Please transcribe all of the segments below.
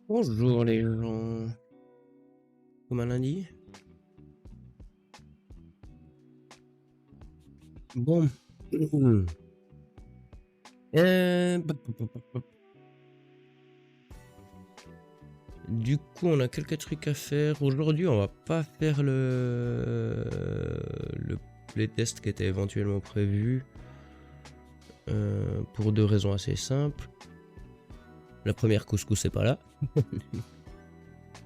Bonjour les gens. Comme un lundi. Bon. Pop. Du coup, on a quelques trucs à faire. Aujourd'hui, on va pas faire le playtest qui était éventuellement prévu. Pour deux raisons assez simples. La première, Couscous c'est pas là.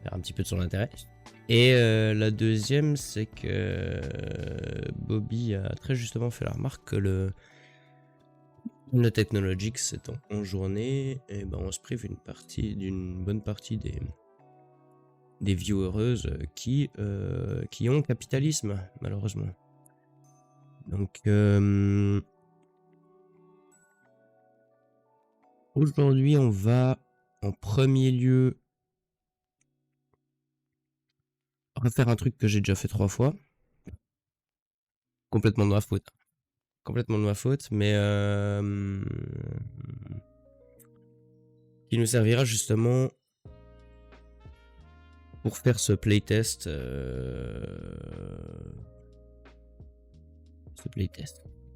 Faire un petit peu de son intérêt. Et la deuxième, c'est que Bobby a très justement fait la remarque que le Technologics étant en journée, et ben on se prive d'une bonne partie des viewereuses qui ont capitalisme, malheureusement. Donc aujourd'hui, on va en premier lieu refaire un truc que j'ai déjà fait 3 fois. Complètement de ma faute. Complètement de ma faute, mais qui nous servira justement pour faire ce playtest.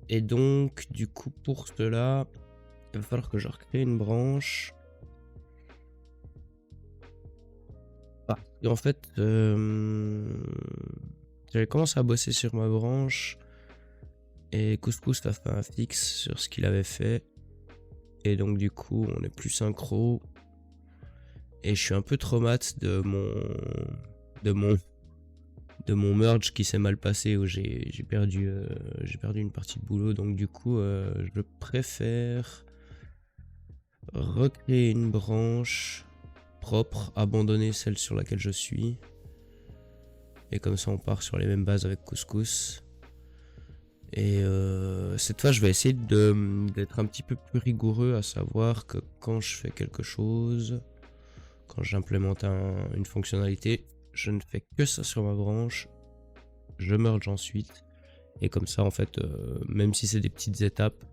Et donc, du coup, pour cela, il va falloir que je recrée une branche. Et en fait, j'avais commencé à bosser sur ma branche. Et Couscous a fait un fixe sur ce qu'il avait fait. Et donc, du coup, on est plus synchro. Et je suis un peu traumatisé de mon merge qui s'est mal passé, où j'ai perdu une partie de boulot. Donc, du coup, je préfère recréer une branche propre, abandonner celle sur laquelle je suis. Et comme ça, on part sur les mêmes bases avec Couscous. Et cette fois, je vais essayer d'être un petit peu plus rigoureux, à savoir que quand je fais quelque chose, quand j'implémente une fonctionnalité, je ne fais que ça sur ma branche, je merge ensuite. Et comme ça, en fait, même si c'est des petites étapes,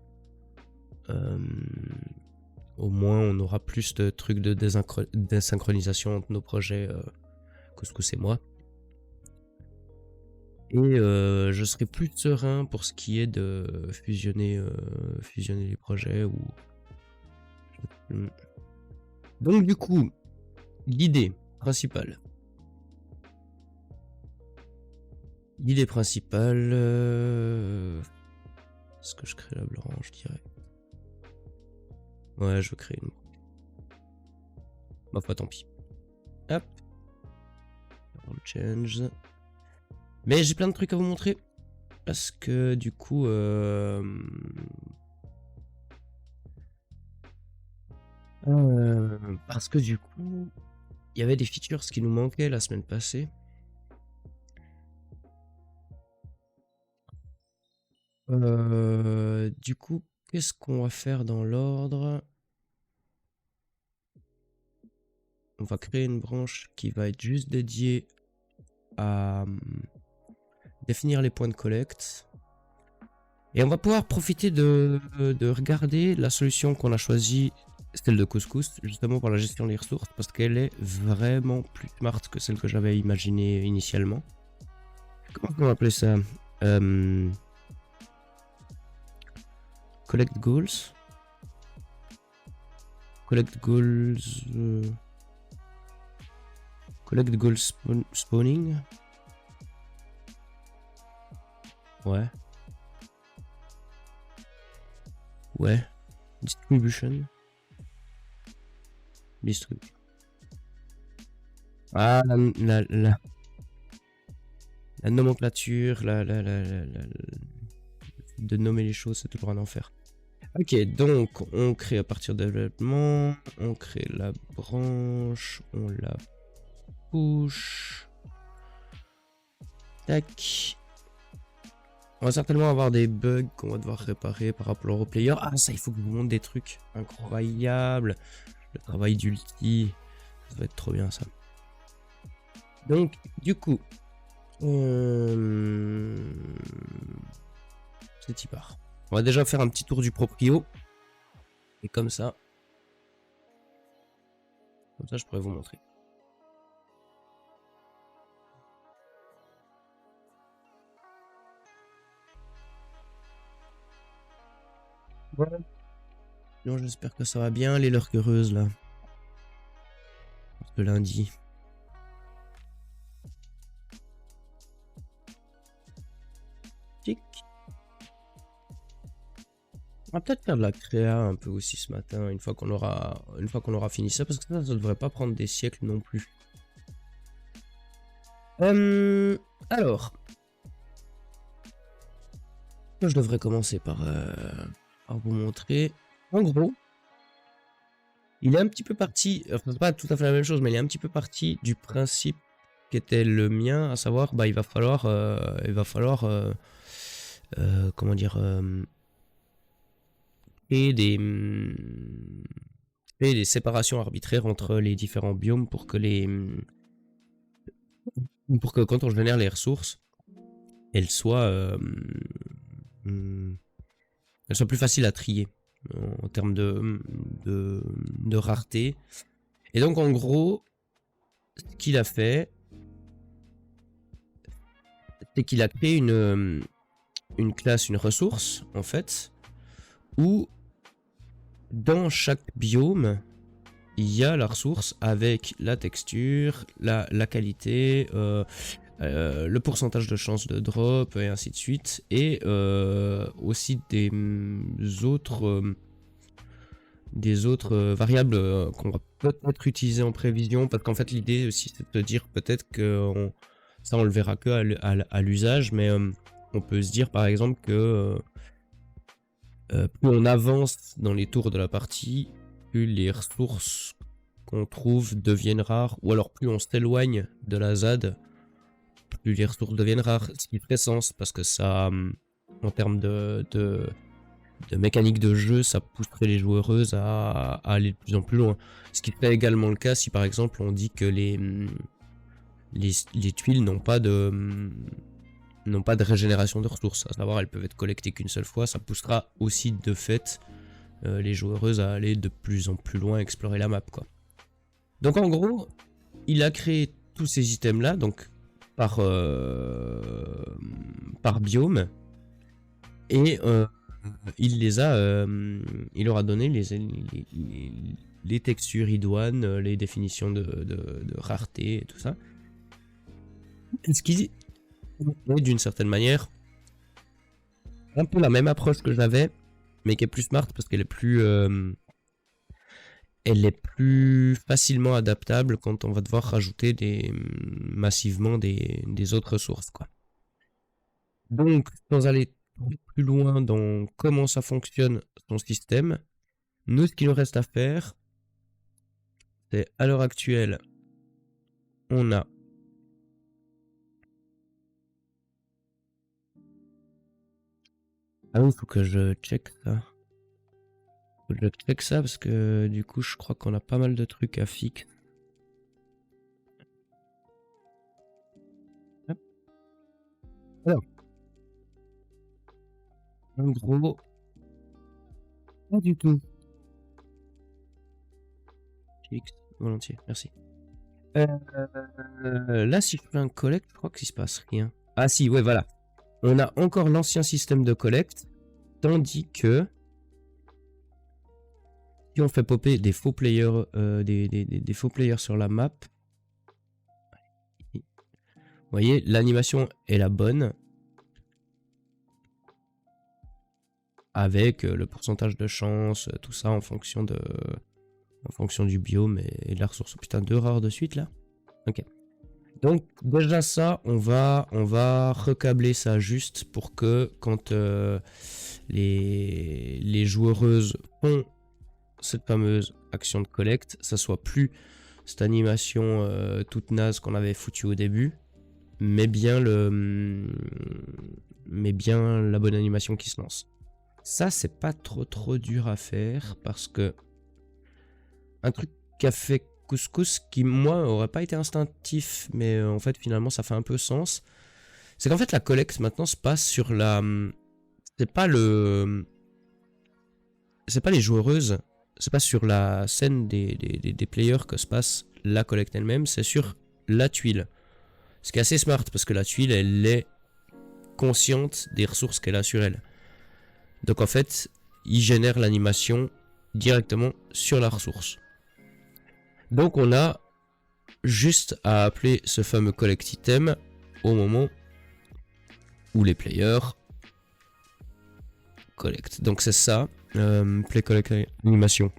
au moins on aura plus de trucs de désynchronisation entre nos projets, Couscous et moi. Et je serai plus serein pour ce qui est de fusionner les projets. Donc du coup, l'idée principale. Est-ce que je crée la branche, je dirais. Ouais, je veux créer une. Ma foi, tant pis. Hop. Change. Mais j'ai plein de trucs à vous montrer. Parce que du coup... il y avait des features qui nous manquaient la semaine passée. Du coup, qu'est-ce qu'on va faire dans l'ordre? On va créer une branche qui va être juste dédiée à définir les points de collecte. Et on va pouvoir profiter de regarder la solution qu'on a choisie, celle de Couscous, justement pour la gestion des ressources, parce qu'elle est vraiment plus smart que celle que j'avais imaginée initialement. Comment on va appeler ça? Collect goals. Collect goals. Collect goals spawning. Ouais. Ouais. Distribution. Distribution. Ah, la nomenclature, de nommer les choses, c'est toujours un enfer. Ok, donc on crée à partir de développement, on crée la branche, on la push. Tac. On va certainement avoir des bugs qu'on va devoir réparer par rapport au player. Ah, ça, il faut que je vous montre des trucs incroyables. Le travail d'ulti, ça va être trop bien ça. Donc, du coup, c'est y part. On va déjà faire un petit tour du proprio. Et comme ça, Comme ça, je pourrais vous montrer. Voilà. Non, j'espère que ça va bien, les lurkereuses, là. Le lundi. Tic. On va peut-être faire de la créa un peu aussi ce matin, une fois qu'on aura fini ça, parce que ça devrait pas prendre des siècles non plus. Alors, je devrais commencer par vous montrer. En gros, il est un petit peu parti, enfin c'est pas tout à fait la même chose, mais il est un petit peu parti du principe qui était le mien, à savoir, bah il va falloir comment dire, créer des séparations arbitraires entre les différents biomes pour que quand on génère les ressources, elles soient plus faciles à trier en termes de rareté. Et donc en gros, ce qu'il a fait, c'est qu'il a créé une classe, une ressource en fait, où dans chaque biome, il y a la ressource avec la texture, la qualité, le pourcentage de chance de drop et ainsi de suite, et aussi des autres variables qu'on va peut-être utiliser en prévision, parce qu'en fait l'idée aussi c'est de dire peut-être que ça on le verra que à l'usage, mais on peut se dire par exemple que plus on avance dans les tours de la partie, plus les ressources qu'on trouve deviennent rares, ou alors plus on s'éloigne de la ZAD, plus les ressources deviennent rares, ce qui ferait sens, parce que ça, en termes de mécanique de jeu, ça pousserait les joueuses à aller de plus en plus loin. Ce qui serait également le cas si par exemple on dit que les tuiles n'ont pas de régénération de ressources, à savoir elles peuvent être collectées qu'une seule fois, ça poussera aussi de fait les joueuses à aller de plus en plus loin, explorer la map quoi. Donc en gros, il a créé tous ces items là, donc par biome, et il leur a donné les textures idoines, les définitions de rareté et tout ça. Ce qui d'une certaine manière un peu la même approche que j'avais, mais qui est plus smart parce qu'elle est plus facilement adaptable quand on va devoir rajouter massivement des autres ressources quoi. Donc sans aller plus loin dans comment ça fonctionne son système, nous ce qu'il nous reste à faire, c'est à l'heure actuelle on a il faut que je check ça. Faut que je check ça parce que du coup je crois qu'on a pas mal de trucs à fixer. Alors, en gros, pas du tout. Fixe, volontiers, merci. Là, si je fais un collect, je crois qu'il se passe rien. Ah si, ouais, voilà. On a encore l'ancien système de collect, tandis que si on fait popper des faux players, des faux players sur la map, vous voyez, l'animation est la bonne, avec le pourcentage de chance, tout ça en fonction du biome et de la ressource. Oh, putain, 2 rares de suite là. Ok. Donc déjà ça, on va recabler ça juste pour que quand les joueuses font cette fameuse action de collecte, ça soit plus cette animation toute naze qu'on avait foutue au début, mais bien la bonne animation qui se lance. Ça c'est pas trop dur à faire parce que un truc qu'a fait Couscous qui moi aurait pas été instinctif, mais en fait finalement ça fait un peu sens, c'est qu'en fait la collecte maintenant se passe sur la, c'est pas les joueuses, c'est pas sur la scène des players que se passe la collecte elle-même, c'est sur la tuile. Ce qui est assez smart parce que la tuile, elle est consciente des ressources qu'elle a sur elle. Donc en fait, il génère l'animation directement sur la ressource. Donc on a juste à appeler ce fameux collect item au moment où les players collectent. Donc c'est ça, play collect animation.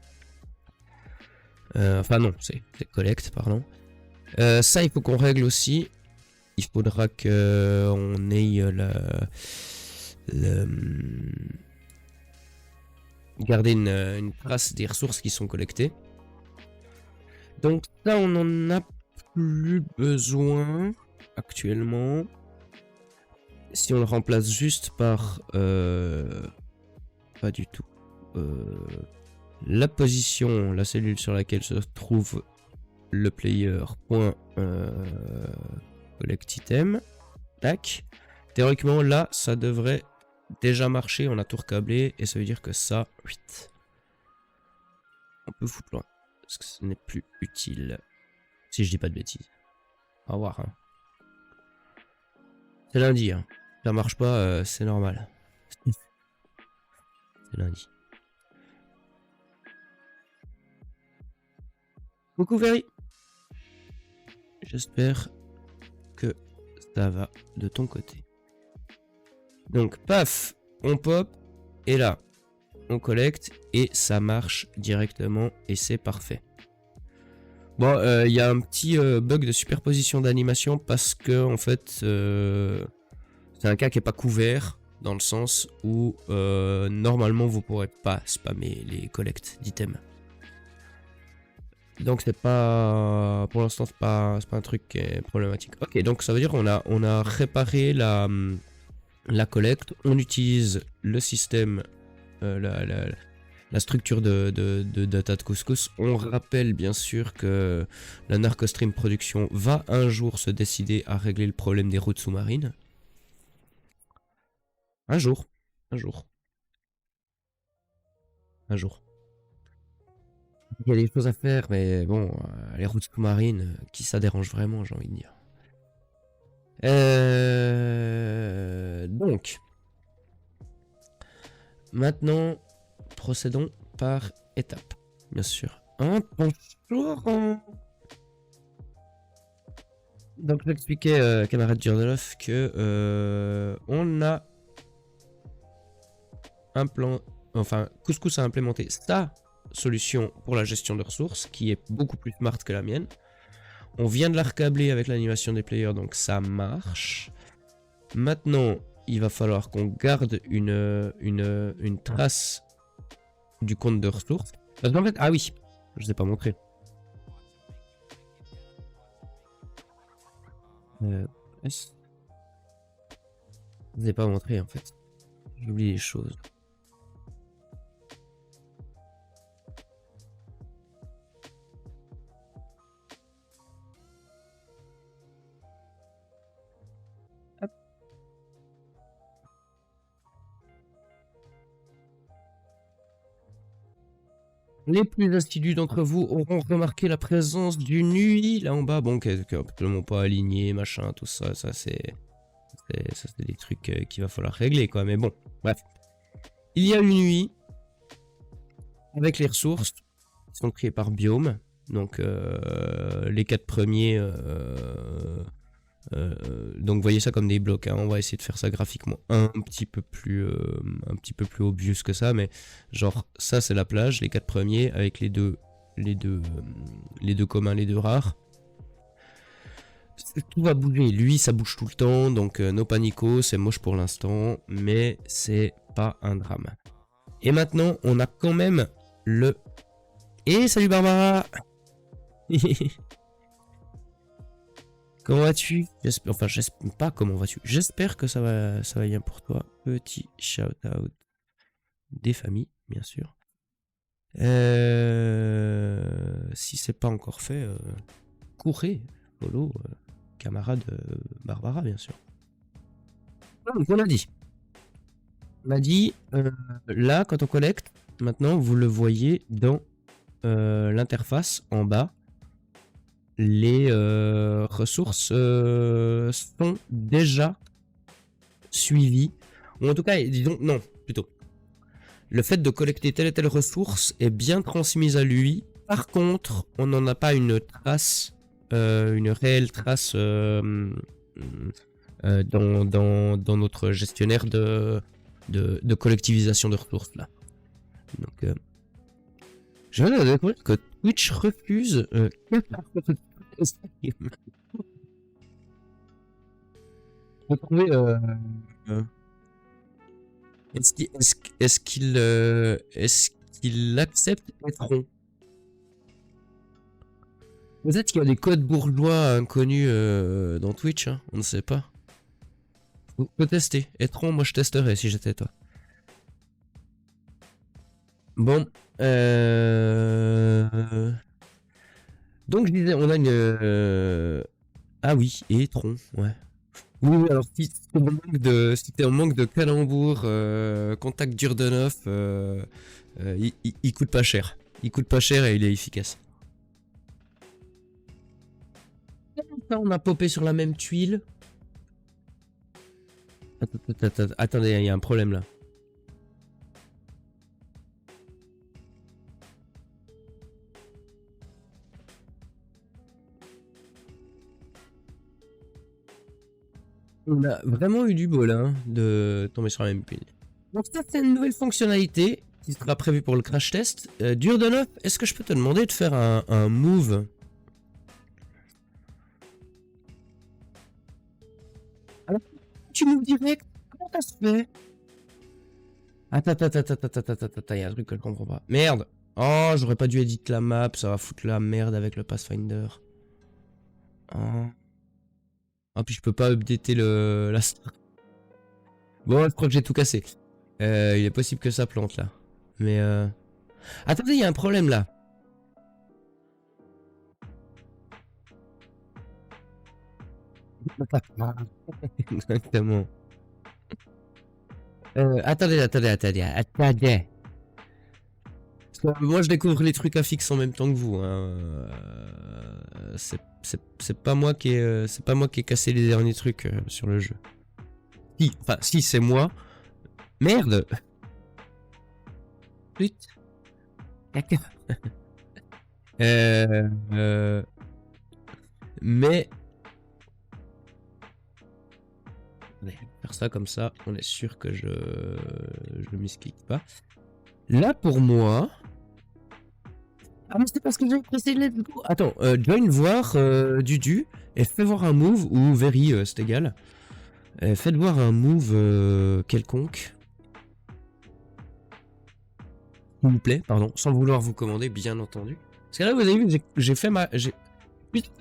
Enfin non, c'est collect, pardon. Ça, il faut qu'on règle aussi. Il faudra qu'on ait garder une trace des ressources qui sont collectées. Donc ça, on en a plus besoin actuellement. Si on le remplace juste par... pas du tout. La position, la cellule sur laquelle se trouve le player. Collect item. Tac. Théoriquement, là, ça devrait déjà marcher. On a tout recablé. Et ça veut dire que ça, 8. On peut foutre loin. Parce que ce n'est plus utile. Si je dis pas de bêtises. Au revoir. Hein. C'est lundi. Hein. Ça marche pas, c'est normal. C'est lundi. Coucou Ferry. J'espère que ça va de ton côté. Donc paf, on pop et là on collecte et ça marche directement et c'est parfait. Bon, il y a un petit bug de superposition d'animation parce que en fait c'est un cas qui est pas couvert dans le sens où normalement vous pourrez pas spammer les collectes d'items. Donc c'est pas, pour l'instant c'est pas un truc qui est problématique. Ok, donc ça veut dire qu'on a réparé la collecte, on utilise le système, la structure de data de Couscous. On rappelle bien sûr que la Narcostream Production va un jour se décider à régler le problème des routes sous-marines. Un jour. Il y a des choses à faire, mais bon, les routes sous-marines, qui ça dérange vraiment, j'ai envie de dire. Donc, maintenant, procédons par étapes, bien sûr. Bonjour. Donc, j'expliquais, camarade Djurdolov, que on a un plan, enfin, Couscous a implémenté ça. Solution pour la gestion de ressources qui est beaucoup plus smart que la mienne. On vient de la recabler avec l'animation des players, donc ça marche. Maintenant, il va falloir qu'on garde une trace du compte de ressources. Parce qu'en fait, ah oui, je ne vous ai pas montré. Je vous ai pas montré en fait. J'oublie les choses. Les plus assidus d'entre vous auront remarqué la présence d'une UI là en bas. Bon, qui est absolument pas aligné, machin, tout ça. Ça, c'est des trucs qu'il va falloir régler, quoi. Mais bon, bref. Il y a une UI avec les ressources qui sont créées par biome. Donc, les 4 premiers... donc voyez ça comme des blocs, hein. On va essayer de faire ça graphiquement un petit peu plus obvious que ça, mais genre ça c'est la plage, les 4 premiers avec les deux communs, les deux rares. Tout va bouger, lui ça bouge tout le temps, donc no panico, c'est moche pour l'instant, mais c'est pas un drame. Et maintenant on a quand même le... Et salut Barbara. Comment vas-tu? Enfin, j'espère pas comment vas-tu. J'espère que ça va bien pour toi. Petit shout-out des familles, bien sûr. Si c'est pas encore fait, courez, follow, camarade Barbara, bien sûr. Donc, on a dit. On a dit, là, quand on collecte, maintenant, vous le voyez dans l'interface en bas, les ressources sont déjà suivies. Ou en tout cas, disons, non, plutôt. Le fait de collecter telle et telle ressource est bien transmise à lui. Par contre, on n'en a pas une trace, une réelle trace dans notre gestionnaire de collectivisation de ressources là. Donc, je viens de découvrir que Twitch refuse. Est-ce qu'il accepte Etron? Peut-être qu'il y a des codes bourgeois inconnus dans Twitch, hein, on ne sait pas. On peut tester. Etron, moi je testerais si j'étais toi. Bon. Donc je disais, on a une... Ah oui, et Etron, ouais. Oui, alors si t'es en manque de calembour, contact d'Urdenov, il coûte pas cher. Il coûte pas cher et il est efficace. On a popé sur la même tuile. Attendez, il y a un problème là. On a vraiment eu du bol hein, de tomber sur la même tuile. Donc ça c'est une nouvelle fonctionnalité qui sera prévue pour le crash test. Durdenov, est-ce que je peux te demander de faire un move? Alors, tu moves direct? Comment ça se fait? Attends, il y a un truc que je comprends pas. Merde! Oh, j'aurais pas dû éditer la map, ça va foutre la merde avec le Pathfinder. Oh. Ah, puis je peux pas updater la star. Bon, je crois que j'ai tout cassé. Il est possible que ça plante là. Mais attendez, il y a un problème là. Exactement. Attendez. Moi, je découvre les trucs à fixe en même temps que vous. Hein. C'est pas moi qui ai cassé les derniers trucs sur le jeu. Si, enfin, si, c'est moi. Merde. Putain. D'accord. Mais... faire ça comme ça, on est sûr que je m'esquive pas. Là, pour moi... Ah, mais c'est parce que j'ai pressé let's go. Attends, join voir Dudu et fais voir un move, ou Very, c'est égal. Faites voir un move quelconque. S'il vous plaît, pardon, sans vouloir vous commander, bien entendu. Parce que là, vous avez vu, j'ai fait ma... Putain,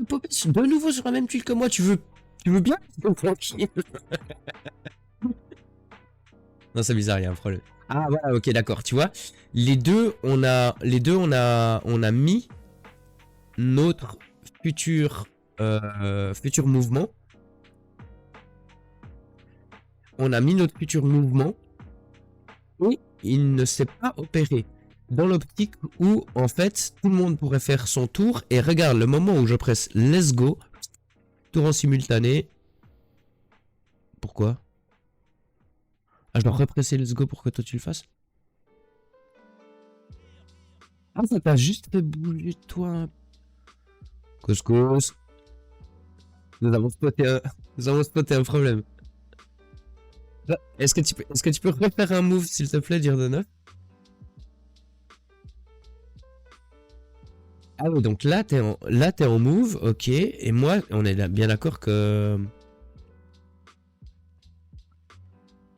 popé de nouveau sur la même tuile que moi, tu veux bien? Tranquille. Non, c'est bizarre, il y a un problème. Ah voilà, ok, d'accord, tu vois. Les deux, on a mis notre futur mouvement. On a mis notre futur mouvement et il ne s'est pas opéré. Dans l'optique où, en fait, tout le monde pourrait faire son tour. Et regarde, le moment où je presse Let's Go, tour en simultané. Pourquoi? Ah, je dois represser Let's Go pour que toi tu le fasses? Ah, ça t'a juste fait bouger toi. Couscous. Nous avons spoté un problème. Est-ce que tu peux refaire un move s'il te plaît, Durdenov? Ah oui, donc là t'es en move, ok. Et moi, on est bien d'accord que...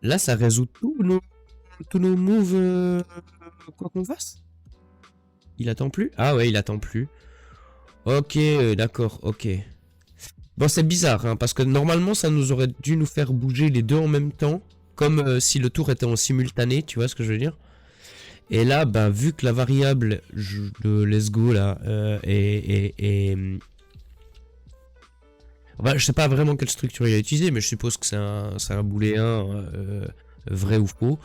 Là, ça résout tous nos moves quoi qu'on fasse. Il attend plus? Ah ouais, il attend plus. Ok, d'accord, ok. Bon, c'est bizarre, hein, parce que normalement, ça nous aurait dû nous faire bouger les deux en même temps. Comme si le tour était en simultané, tu vois ce que je veux dire? Et là, bah, vu que la variable de let's go là enfin, je sais pas vraiment quelle structure il a utilisé, mais je suppose que c'est un booléen vrai ou faux.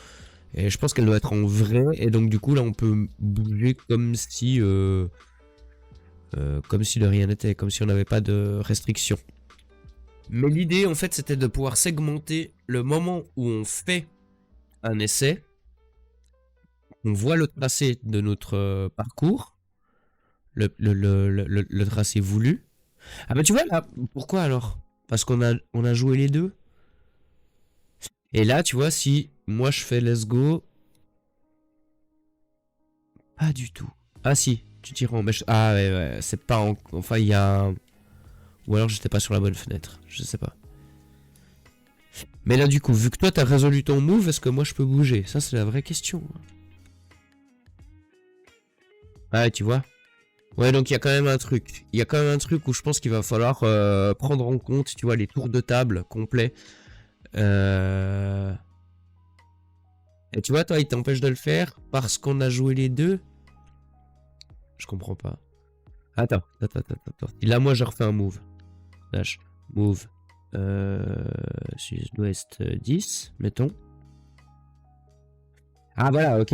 Et je pense qu'elle doit être en vrai. Et donc du coup là on peut bouger comme si de rien n'était, comme si on n'avait pas de restrictions. Mais l'idée en fait c'était de pouvoir segmenter le moment où on fait un essai. On voit le tracé de notre parcours, le tracé voulu. Ah bah tu vois là, pourquoi alors? Parce qu'on a joué les deux. Et là tu vois, si moi je fais let's go, pas du tout. Ah si, tu t'y rends. Ah ouais, c'est pas enfin il y a ou alors j'étais pas sur la bonne fenêtre, je sais pas. Mais là du coup, vu que toi t'as résolu ton move, est-ce que moi je peux bouger? Ça c'est la vraie question. Ouais, tu vois. Ouais, donc il y a quand même un truc. Il y a quand même un truc où je pense qu'il va falloir prendre en compte, tu vois, les tours de table complets. Et tu vois, toi, il t'empêche de le faire parce qu'on a joué les deux. Je comprends pas. Attends. Et là, moi, je refais un move. Slash move sud-ouest 10, mettons. Ah voilà, ok.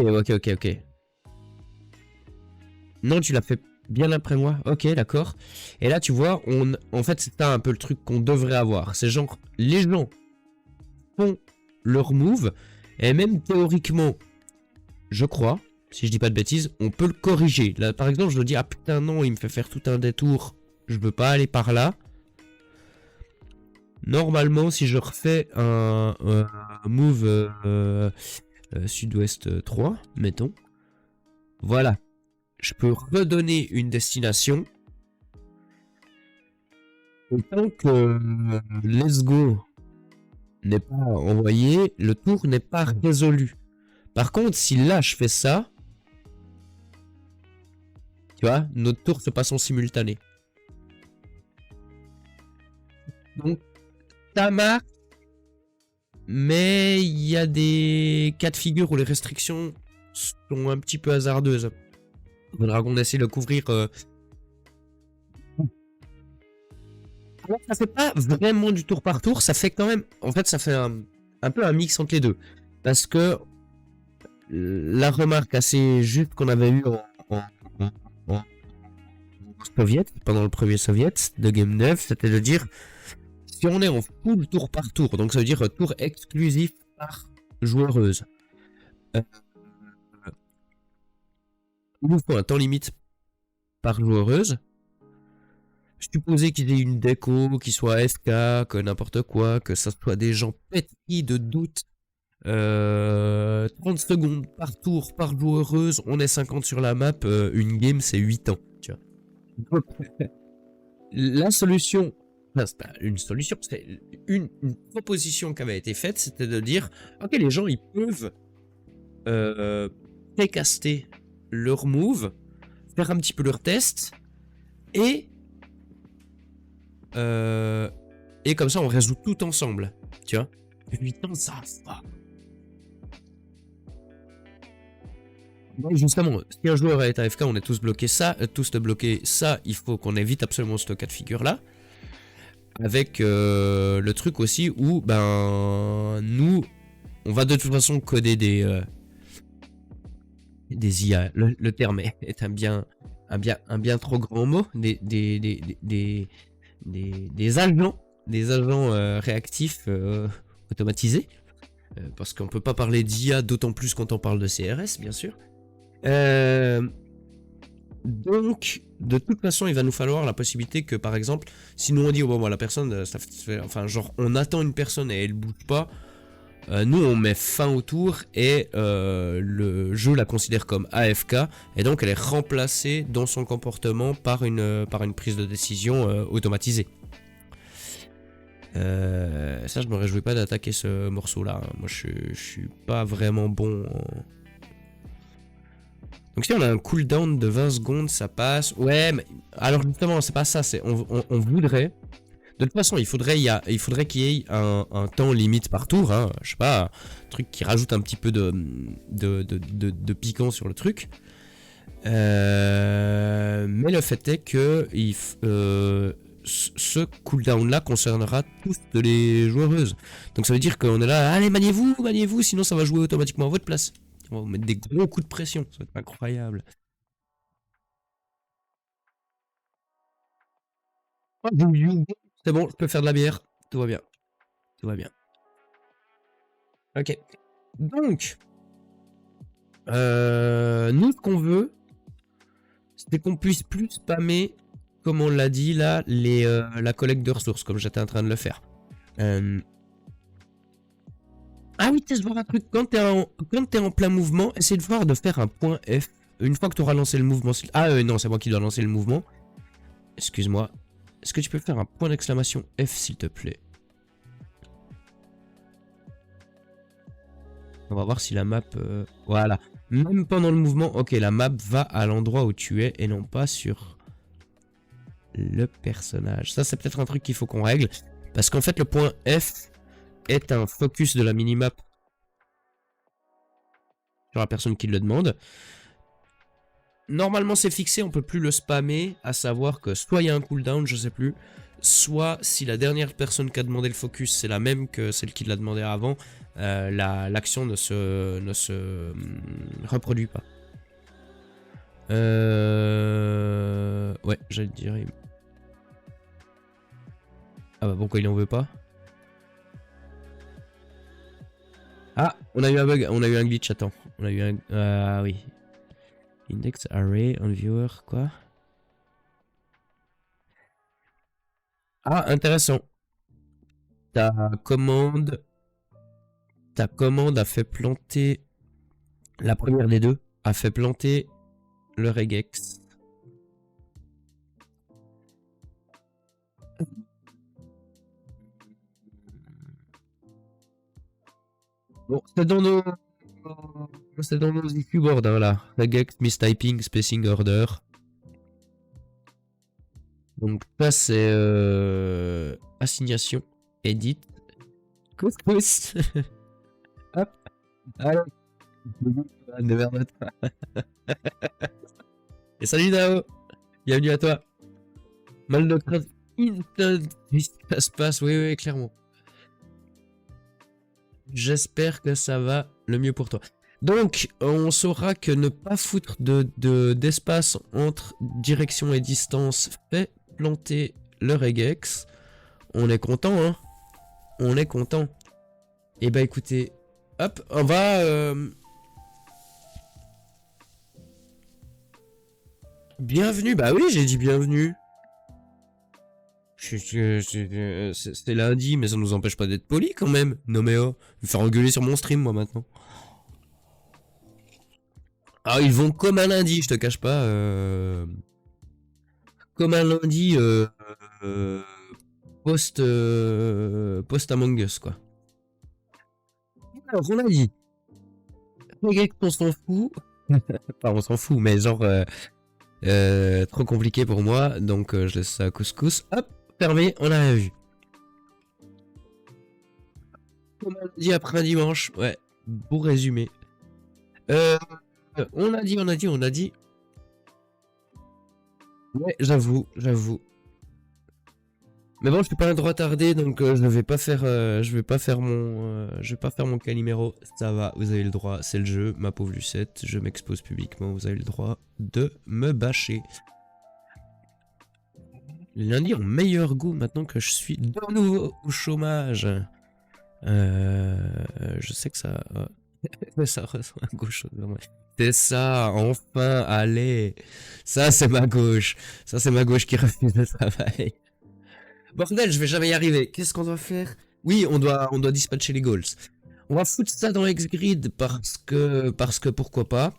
Non, tu l'as fait bien après moi. Ok, d'accord. Et là, tu vois, en fait, c'est un peu le truc qu'on devrait avoir. C'est genre, les gens font leur move, et même théoriquement, je crois, si je dis pas de bêtises, on peut le corriger. Là, par exemple, je me dis, ah putain, non, il me fait faire tout un détour, je veux pas aller par là. Normalement, si je refais un move sud-ouest 3, mettons, voilà, je peux redonner une destination. Et tant que let's go n'est pas envoyé, le tour n'est pas résolu. Par contre, si là je fais ça, tu vois, notre tour se passe en simultané. Donc, ça marche, mais il y a des cas de figure où les restrictions sont un petit peu hasardeuses. Le dragon essaie de le couvrir. Alors, ça fait pas vraiment du tour par tour, ça fait quand même. En fait, ça fait un peu un mix entre les deux. Parce que la remarque assez juste qu'on avait eue en soviet, pendant le premier soviet de Game 9, c'était de dire si on est en full tour par tour, donc ça veut dire tour exclusif par joueureuse, il nous faut un temps limite par joueureuse. Supposer qu'il y ait une déco, qu'il soit FK, que n'importe quoi, que ça soit des gens pétris de doute. 30 secondes par tour, par joueureuse, on est 50 sur la map, une game c'est 8 ans, tu vois. La solution, enfin, c'est pas une solution, c'est une proposition qui avait été faite, c'était de dire, ok, les gens ils peuvent précaster leur move, faire un petit peu leur test, et comme ça on résout tout ensemble, tu vois. 8 ans, ça va. Justement, si un joueur est AFK, on est tous bloqués ça, il faut qu'on évite absolument ce cas de figure là. Avec le truc aussi où nous on va de toute façon coder des IA. Le terme est un bien trop grand mot. Des agents réactifs automatisés. Parce qu'on peut pas parler d'IA, d'autant plus quand on parle de CRS, bien sûr. Donc, de toute façon, il va nous falloir la possibilité que, par exemple, si nous on dit, oh, bon, la personne, ça fait, enfin, genre, on attend une personne et elle bouge pas, nous on met fin au tour et le jeu la considère comme AFK et donc elle est remplacée dans son comportement par une prise de décision automatisée. Ça, je me réjouis pas d'attaquer ce morceau-là. Moi, je suis pas vraiment bon en... Donc si on a un cooldown de 20 secondes, ça passe. Ouais, mais alors justement, c'est pas ça. C'est on voudrait. De toute façon, il faudrait qu'il y ait un temps limite par tour. Hein, je sais pas, un truc qui rajoute un petit peu de piquant sur le truc. Mais le fait est que ce cooldown-là concernera toutes les joueuses. Donc ça veut dire qu'on est là, allez, maniez-vous, sinon ça va jouer automatiquement à votre place. On va vous mettre des gros coups de pression, ça va être incroyable. C'est bon, je peux faire de la bière, tout va bien. Tout va bien. Ok. Donc, nous, ce qu'on veut, c'est qu'on puisse plus spammer, comme on l'a dit là, la collecte de ressources, comme j'étais en train de le faire. Ah oui, teste voir un truc. Quand t'es en plein mouvement, essaie de voir de faire un point F. Une fois que tu auras lancé le mouvement... Ah non, c'est moi qui dois lancer le mouvement. Excuse-moi. Est-ce que tu peux faire un point d'exclamation F, s'il te plaît? On va voir si la map... Voilà. Même pendant le mouvement, ok, la map va à l'endroit où tu es et non pas sur le personnage. Ça, c'est peut-être un truc qu'il faut qu'on règle. Parce qu'en fait, le point F est un focus de la minimap sur la personne qui le demande. Normalement, c'est fixé, on peut plus le spammer, à savoir que soit il y a un cooldown, je sais plus, soit si la dernière personne qui a demandé le focus, c'est la même que celle qui l'a demandé avant, l'action ne se reproduit pas. Ouais, j'allais te dire. Ah bah pourquoi il en veut pas? Ah, on a eu un bug, on a eu un glitch, attends. On a eu un... Ah oui. Index array on viewer, quoi? Ah, intéressant. Ta commande a fait planter... La première des deux a fait planter le regex. Bon, c'est dans nos... C'est dans nos issue board, hein, là. Regex, mistyping, spacing order. Donc ça, c'est... Assignation, edit. Couscous. Hop. Allez. Et salut Nao. Bienvenue à toi. Mal de crâne. Ça se passe, oui, clairement. J'espère que ça va le mieux pour toi. Donc, on saura que ne pas foutre d'espace entre direction et distance fait planter le regex. On est content, hein. On est content. Et bah écoutez, hop, on va... Bienvenue, bah oui, j'ai dit bienvenue. C'est lundi, mais ça nous empêche pas d'être poli quand même. Non mais oh, me faire engueuler sur mon stream moi maintenant. Ah, ils vont comme un lundi, je te cache pas. Comme un lundi post Among Us quoi. Alors on a dit. Regex, on s'en fout. Enfin on s'en fout, mais genre trop compliqué pour moi, donc je laisse ça à couscous. Hop, fermé, on a rien vu. Comme on dit après un dimanche, ouais, beau résumé. On a dit. Ouais, j'avoue. Mais bon, je suis pas un droit tardé, donc je vais pas faire mon Calimero. Ça va, vous avez le droit, c'est le jeu, ma pauvre Lucette, je m'expose publiquement, vous avez le droit de me bâcher. Les lundis ont meilleur goût maintenant que je suis de nouveau au chômage. Je sais que ça... ça ressemble à gauche. C'est ça, enfin, allez. Ça, c'est ma gauche. Ça, c'est ma gauche qui refuse le travail. Bordel, je vais jamais y arriver. Qu'est-ce qu'on doit faire? Oui, on doit dispatcher les goals. On va foutre ça dans Xgrid parce que pourquoi pas.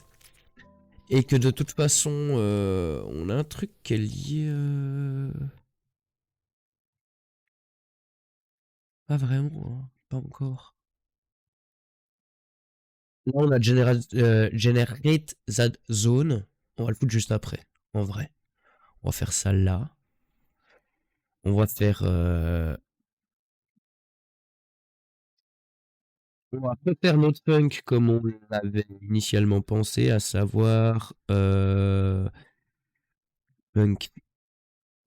Et que de toute façon, on a un truc qui est lié... Pas vraiment, hein. Pas encore. Là, on a Generate that zone. On va le foutre juste après, en vrai. On va faire ça là. On va faire... On va refaire notre funk comme on l'avait initialement pensé, à savoir... Funk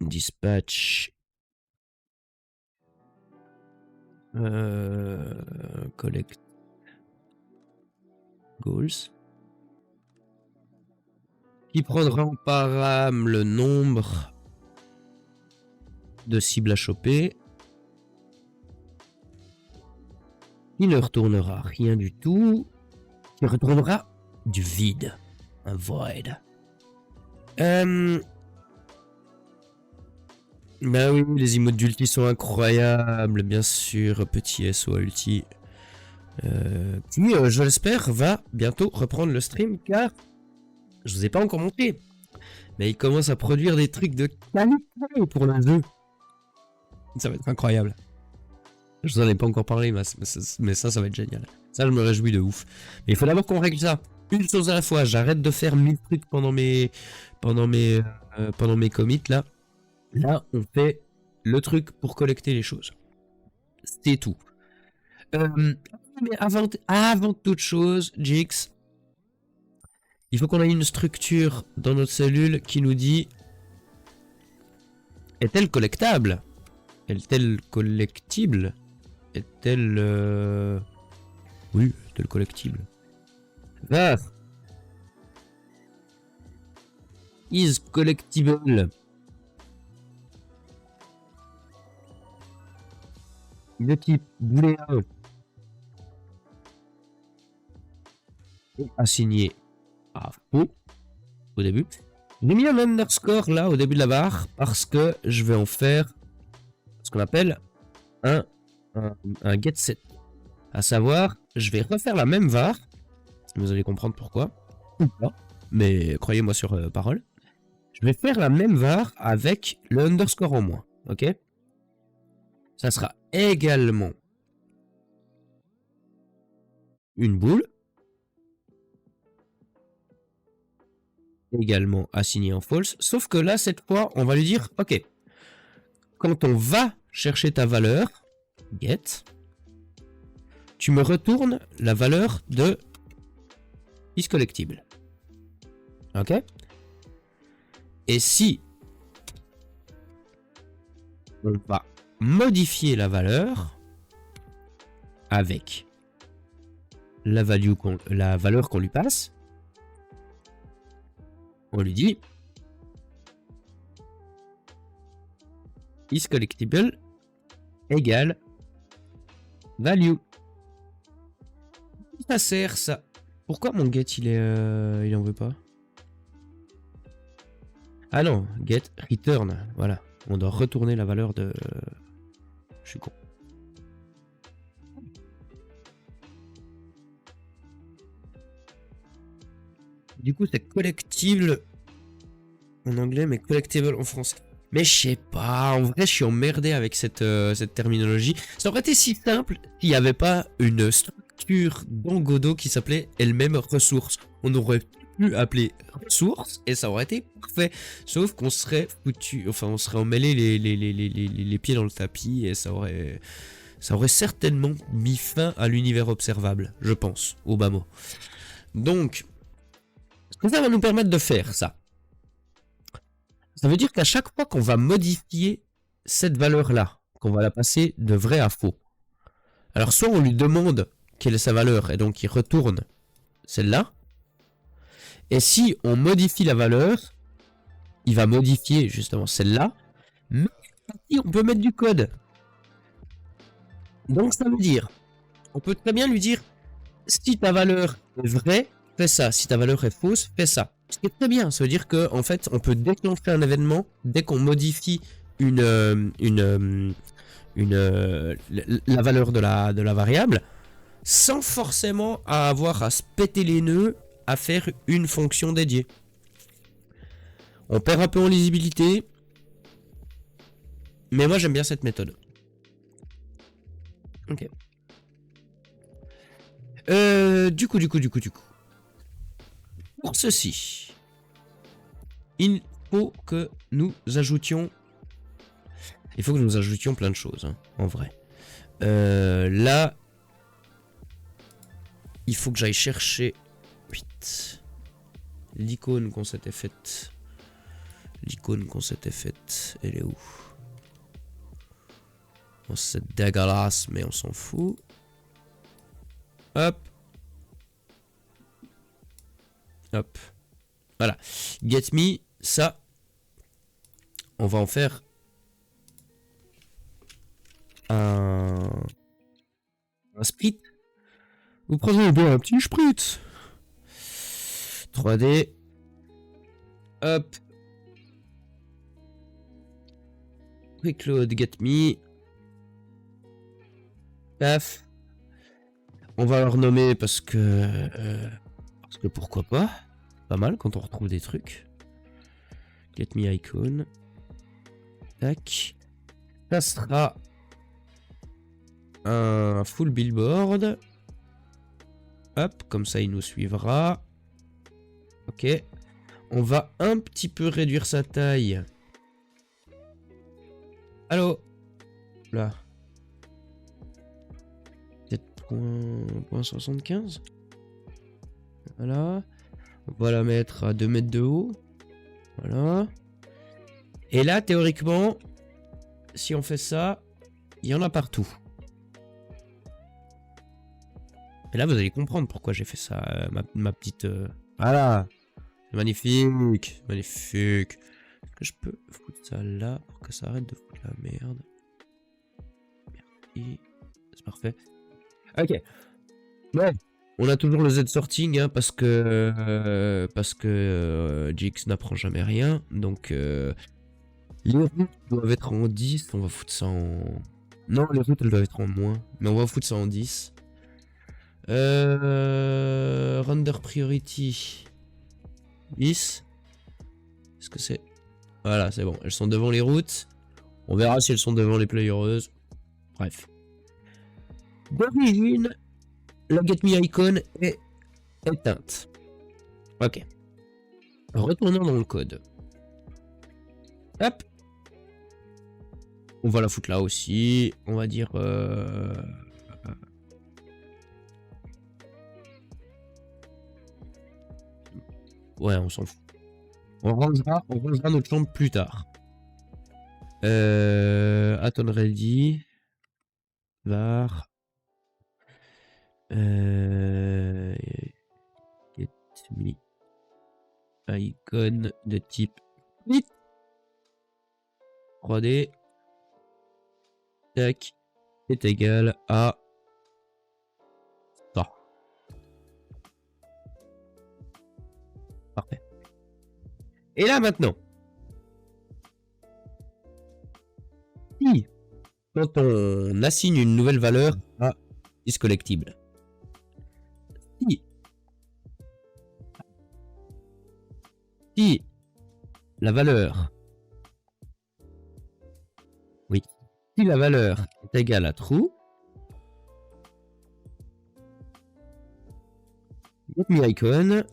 dispatch Collect goals. Qui prendra en param le nombre de cibles à choper. Il ne retournera rien du tout. Il retournera du vide. Un void. Bah oui, les emotes d'ulti sont incroyables, bien sûr. Petit SO ulti. Qui, je l'espère, va bientôt reprendre le stream car je vous ai pas encore montré. Mais il commence à produire des trucs de qualité pour le jeu. Ça va être incroyable. Je vous en ai pas encore parlé, mais ça va être génial. Ça, je me réjouis de ouf. Mais il faut d'abord qu'on règle ça. Une chose à la fois. J'arrête de faire 1000 trucs pendant mes commits, là. Là, on fait le truc pour collecter les choses. C'est tout. Mais avant toute chose, Jix, il faut qu'on ait une structure dans notre cellule qui nous dit: est-elle collectable? Est-elle collectible? Est-elle... Oui, est-elle collectible? Ah. Is collectible. De type booléen. Assigné à faux au début. J'ai mis un underscore là au début de la barre parce que je vais en faire ce qu'on appelle un get set. À savoir, je vais refaire la même var. Vous allez comprendre pourquoi. Ou pas. Mais croyez-moi sur parole. Je vais faire la même var avec le underscore en moins. Ok? Ça sera également une boule. Également assigné en false. Sauf que là, cette fois, on va lui dire, ok, quand on va chercher ta valeur, get, tu me retournes la valeur de is collectible. Ok? Et si on va modifier la valeur avec la valeur qu'on lui passe, on lui dit is collectible égale value. Ça sert ça. Pourquoi mon get il en veut pas? Ah non, get return. Voilà. On doit retourner la valeur de... Je suis con. Du coup, c'est collectible en anglais, mais collectible en français. Mais je sais pas, en vrai, je suis emmerdé avec cette terminologie. Ça aurait été si simple s'il n'y avait pas une structure dans Godot qui s'appelait elle-même ressource. On aurait pu appeler ressource et ça aurait été parfait. Sauf qu'on serait foutu, enfin, on serait emmêlé les pieds dans le tapis et ça aurait certainement mis fin à l'univers observable, je pense, au bas mot. Donc, ça va nous permettre de faire ça. Ça veut dire qu'à chaque fois qu'on va modifier cette valeur-là, qu'on va la passer de vrai à faux, alors soit on lui demande quelle est sa valeur et donc il retourne celle-là, et si on modifie la valeur, il va modifier justement celle-là, mais on peut mettre du code. Donc ça veut dire, on peut très bien lui dire, si ta valeur est vraie, fais ça. Si ta valeur est fausse, fais ça. Ce qui est très bien. Ça veut dire qu'en fait, on peut déclencher un événement dès qu'on modifie la valeur de la variable, sans forcément avoir à se péter les nœuds à faire une fonction dédiée. On perd un peu en lisibilité, mais moi j'aime bien cette méthode. Ok. Du coup. Pour ceci, il faut que nous ajoutions... Il faut que nous ajoutions plein de choses, hein, en vrai. Là, il faut que j'aille chercher... Vite. L'icône qu'on s'était faite. L'icône qu'on s'était faite, elle est où? Bon, c'est dégueulasse, mais on s'en fout. Hop. Hop. Voilà. Get me, ça. On va en faire un sprit. Vous prenez bien un petit sprit. 3D. Hop. Quick load, get me. Paf. On va le renommer parce que pourquoi pas. Pas mal quand on retrouve des trucs. Get me icon. Tac. Ça sera un full billboard. Hop, comme ça il nous suivra. Ok. On va un petit peu réduire sa taille. Allô? Là. 7.75. Voilà. On va la mettre à 2 mètres de haut. Voilà. Et là, théoriquement, si on fait ça, il y en a partout. Et là, vous allez comprendre pourquoi j'ai fait ça, ma petite... Voilà. Magnifique. Magnifique. Est-ce que je peux foutre ça là pour que ça arrête de foutre la merde? Merci. C'est parfait. Ok. Ouais. On a toujours le Z sorting hein, parce que GX n'apprend jamais rien. Donc les routes doivent être en 10. On va foutre ça en... Non, les routes elles doivent être en moins. Mais on va foutre ça en 10. Render priority 10. Est-ce que c'est... Voilà, c'est bon. Elles sont devant les routes. On verra si elles sont devant les playereuses. Bref. D'origine, la Get Me Icon est éteinte. Ok. Retournons dans le code. Hop. On va la foutre là aussi. On va dire... Ouais, on s'en fout. On rangera notre chambre plus tard. Aton ready. Var. Get me icon de type 8. 3D. Tac. Est égal à ça. Parfait. Et là maintenant. Si. Quand on assigne une nouvelle valeur à is collectible. Si la valeur... Oui. Si la valeur est égale à true, get me icon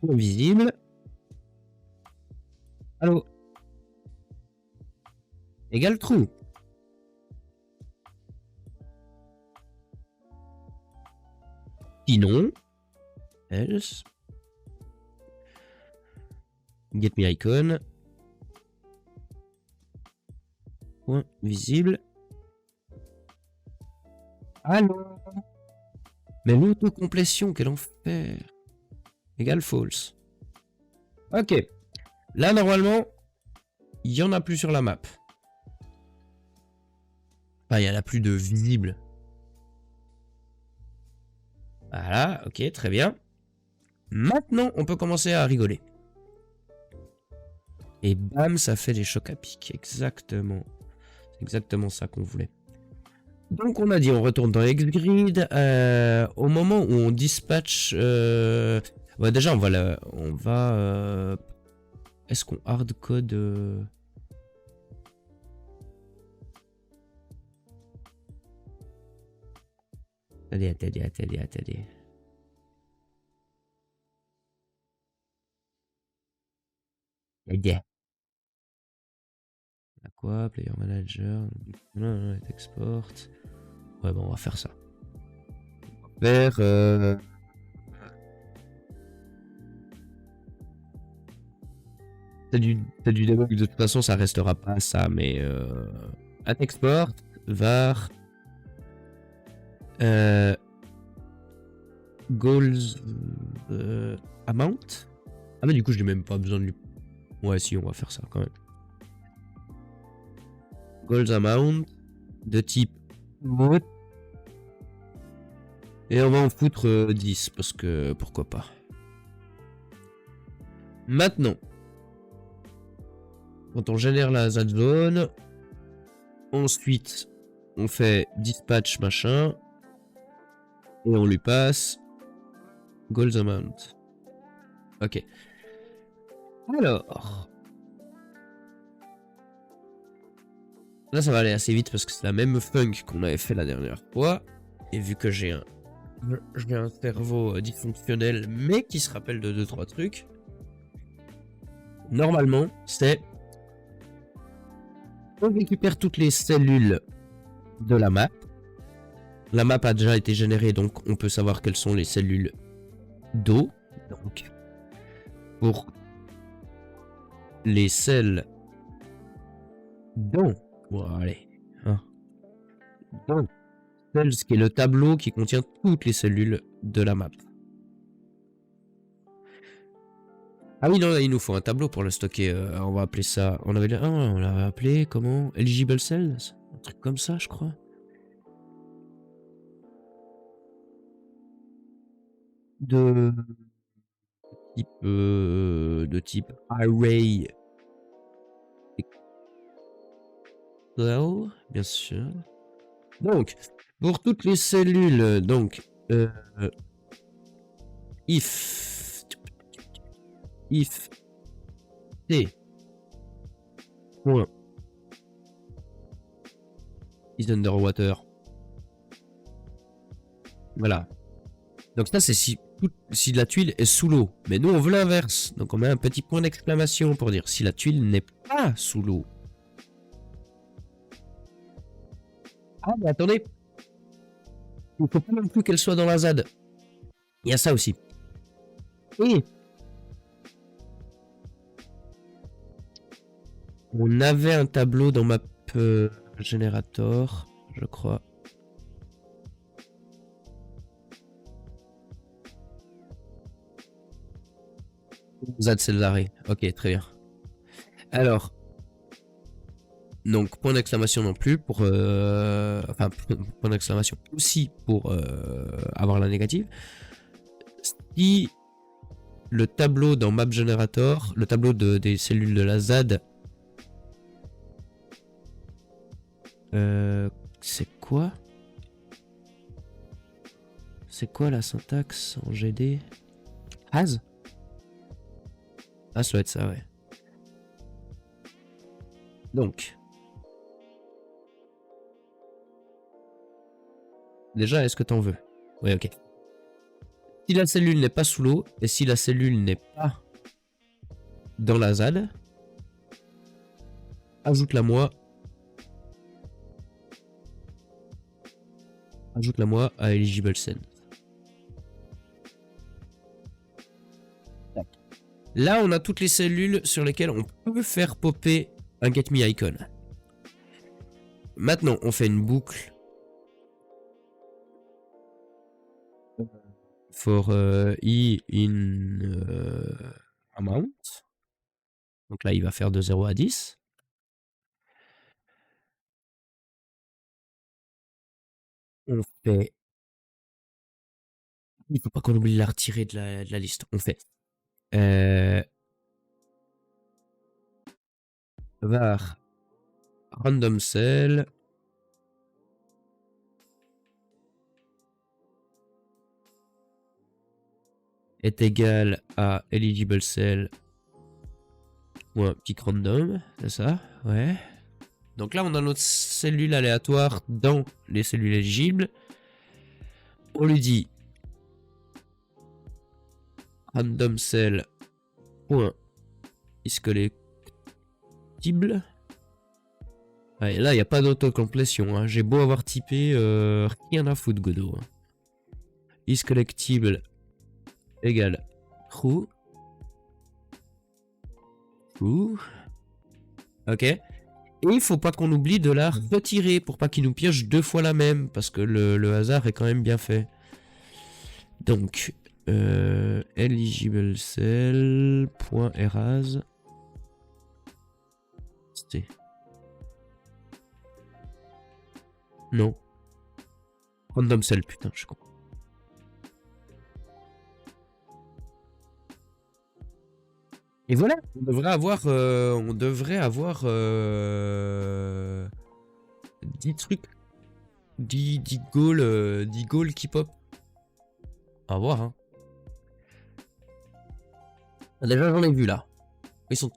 invisible. Allô? Égale true. Sinon, else, get me icon, point visible. Allô? Mais l'autocomplétion, quel enfer. Égale false. Ok. Là, normalement, il n'y en a plus sur la map. Enfin, il n'y en a plus de visible. Voilà, ok, très bien. Maintenant, on peut commencer à rigoler. Et bam, ça fait des chocs à pic. Exactement. C'est exactement ça qu'on voulait. Donc, on a dit, on retourne dans Xgrid. Au moment où on dispatch... Ouais, déjà, on va... Est-ce qu'on hardcode... Attendez. Quoi? Player manager. Export. Ouais, bon, on va faire ça. Faire. c'est du debug, de toute façon ça restera pas ça, mais at export var goals amount. Ah mais du coup je n'ai même pas besoin de lui. Ouais si, on va faire ça quand même. Goals amount de type mode. Et on va en foutre 10 parce que pourquoi pas. Maintenant, quand on génère la ZAD zone, ensuite on fait dispatch machin et on lui passe goals amount. Ok. Alors, là ça va aller assez vite parce que c'est la même funk qu'on avait fait la dernière fois. Et vu que j'ai un cerveau dysfonctionnel mais qui se rappelle de 2-3 trucs, normalement c'est on récupère toutes les cellules de la map. La map a déjà été générée, donc on peut savoir quelles sont les cellules d'eau. Donc, pour les cells dans, bon, allez, hein, dans cells, qui est le tableau qui contient toutes les cellules de la map. Ah oui, non, là, il nous faut un tableau pour le stocker. On va appeler ça. On l'avait appelé comment? Eligible cells? Un truc comme ça, je crois. De type array. Bien sûr. Donc, pour toutes les cellules, donc, if t point is underwater. Voilà. Donc ça, c'est si la tuile est sous l'eau. Mais nous, on veut l'inverse. Donc on met un petit point d'exclamation pour dire si la tuile n'est pas sous l'eau. Ah, mais attendez. Il ne faut pas non plus qu'elle soit dans la ZAD. Il y a ça aussi. Et on avait un tableau dans Map Generator, je crois. ZAD, c'est l'arrêt. Ok, très bien. Alors, donc point d'exclamation non plus pour, enfin point d'exclamation aussi pour avoir la négative. Si le tableau dans Map Generator, le tableau des cellules de la ZAD, c'est quoi? C'est quoi la syntaxe en GD? Has? Ah, ça doit être ça, ouais. Donc. Déjà, est-ce que t'en veux? Oui, ok. Si la cellule n'est pas sous l'eau, et si la cellule n'est pas dans la ZAD, ajoute-la moi. Ajoute-la moi à Eligible Send. Là, on a toutes les cellules sur lesquelles on peut faire popper un Get Me Icon. Maintenant, on fait une boucle for i in amount. Donc là, il va faire de 0 à 10. On fait... Il ne faut pas qu'on oublie de la retirer de la liste. On fait... var random cell est égal à eligible cell ou un pic random, c'est ça? Ouais. Donc là, on a notre cellule aléatoire dans les cellules éligibles. On lui dit random cell point is collectible. Ouais, là, il n'y a pas d'autocomplétion. Hein. J'ai beau avoir typé, rien à foutre, Godot. Hein. Is collectible égale true. Ouh. Ok. Et il faut pas qu'on oublie de la retirer pour pas qu'il nous pioche deux fois la même. Parce que le hasard est quand même bien fait. Donc, eligible cell, point erase. C'était. Non. Random cell, putain, je comprends. Et voilà, on devrait avoir 10 trucs. 10 goals, 10 goals qui pop. À voir, hein. Déjà, j'en ai vu là. Ils sont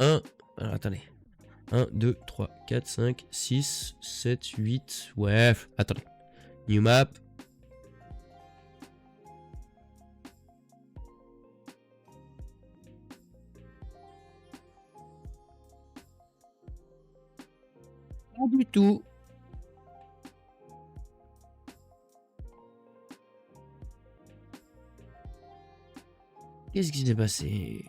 1. Alors, attendez. 1, 2, 3, 4, 5, 6, 7, 8. Ouais, attendez. New map. Pas du tout. Qu'est-ce qui s'est passé?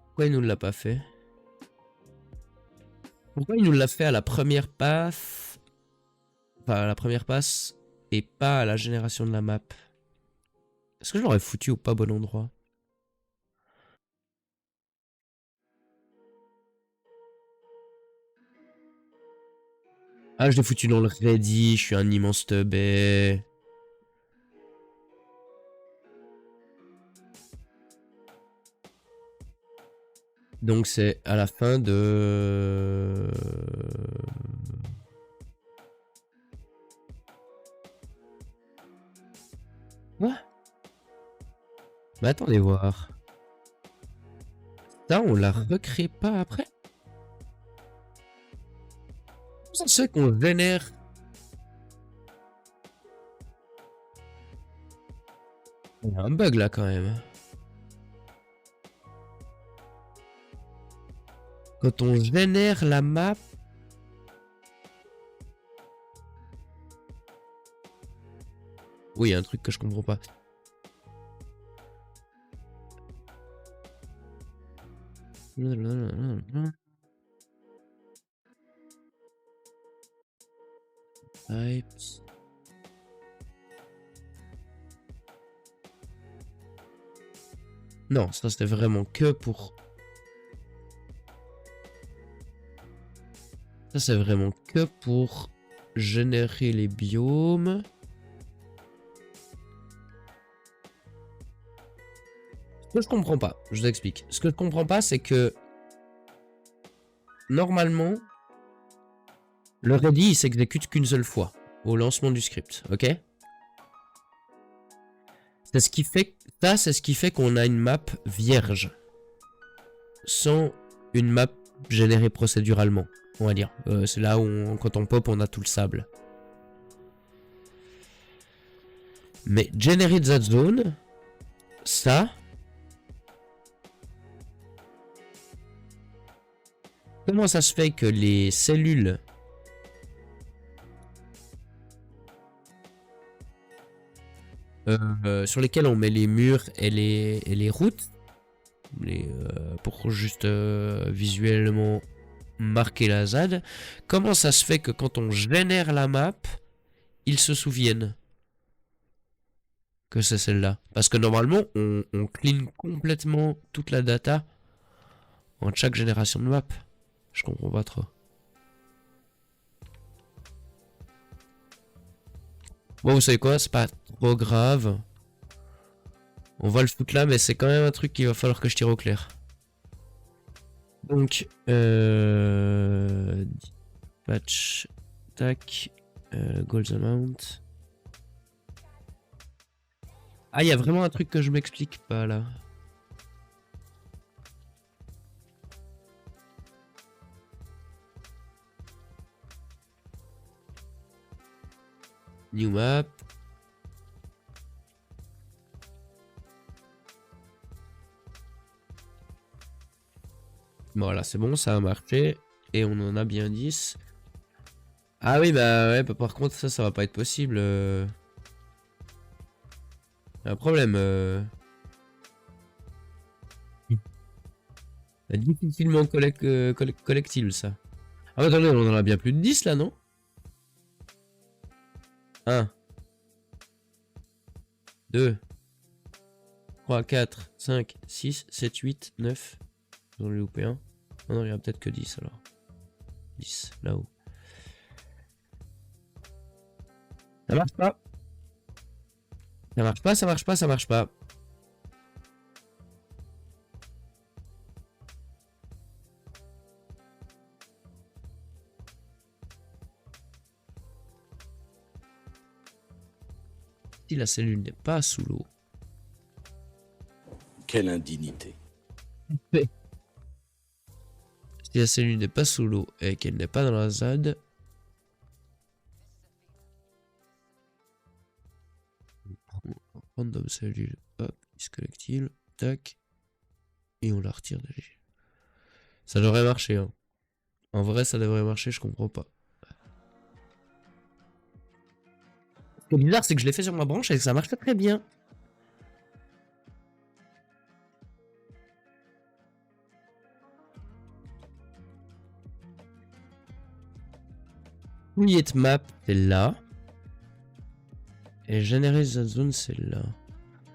Pourquoi il nous l'a pas fait? Pourquoi il nous l'a fait à la première passe? Enfin, à la première passe et pas à la génération de la map. Est-ce que je l'aurais foutu au pas bon endroit? Ah, je l'ai foutu dans le ready, je suis un immense teubé. Donc c'est à la fin de... Quoi? Mais attendez voir. Ça, on la recrée pas après? Ça se fait qu'on vénère. Il y a un bug là quand même. Quand on vénère la map... Oui, il y a un truc que je comprends pas. Types. Non, ça c'était vraiment que pour... Ça c'est vraiment que pour générer les biomes. Ce que je comprends pas, je vous explique. Ce que je comprends pas, c'est que normalement, le ready il s'exécute qu'une seule fois au lancement du script, ok? C'est ce qui fait, ça c'est ce qui fait qu'on a une map vierge, sans une map générée procéduralement, on va dire. C'est là où quand on pop, on a tout le sable. Mais Generate That Zone, ça... Comment ça se fait que les cellules sur lesquelles on met les murs et les routes, pour juste visuellement marquer la ZAD, comment ça se fait que quand on génère la map, ils se souviennent que c'est celle-là? Parce que normalement, on clean complètement toute la data en chaque génération de map. Je comprends pas trop. Bon, vous savez quoi? C'est pas trop grave. On va le foutre là, mais c'est quand même un truc qu'il va falloir que je tire au clair. Donc, patch, tac, goals amount. Ah, il y a vraiment un truc que je m'explique pas là. New map. Voilà, c'est bon, ça a marché. Et on en a bien 10. Ah oui, bah ouais, bah, par contre, ça va pas être possible. Un problème. Difficilement collectible, ça. Ah, attendez, on en a bien plus de 10 là, non? 1, 2, 3, 4, 5, 6, 7, 8, 9. J'en ai loupé un. Non, non, il y en a peut-être que 10 alors. 10, là-haut. Ça marche pas. Ça marche pas, ça marche pas, ça marche pas. Si la cellule n'est pas sous l'eau. Quelle indignité. Mais... si la cellule n'est pas sous l'eau et qu'elle n'est pas dans la ZAD. Random cellule. Hop, discollectile. Tac. Et on la retire de l'île. Ça devrait marcher, hein. En vrai, ça devrait marcher, je comprends pas. Ce qui est bizarre, c'est que je l'ai fait sur ma branche et que ça marche pas très bien. Create map, c'est là. Et générer the zone, c'est là.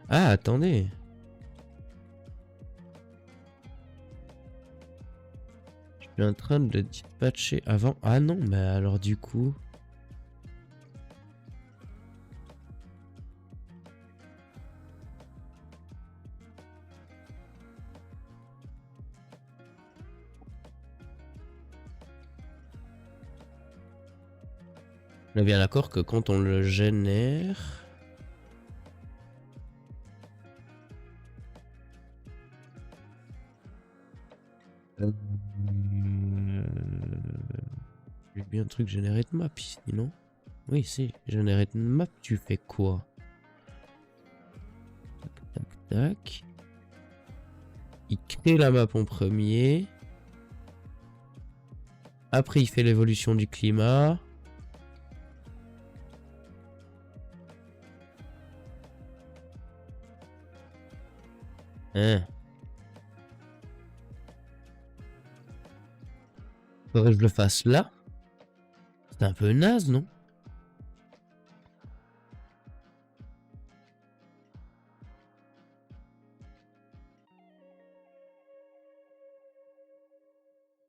Ah, attendez. Je suis en train de le dispatcher avant. Ah non, mais alors du coup... on est bien d'accord que quand on le génère... J'ai bien un truc generate map ici, non? Oui, si. Generate map, tu fais quoi? Tac, tac, tac. Il crée la map en premier. Après, il fait l'évolution du climat. Hein? Faudrait que je le fasse là? C'est un peu naze, non?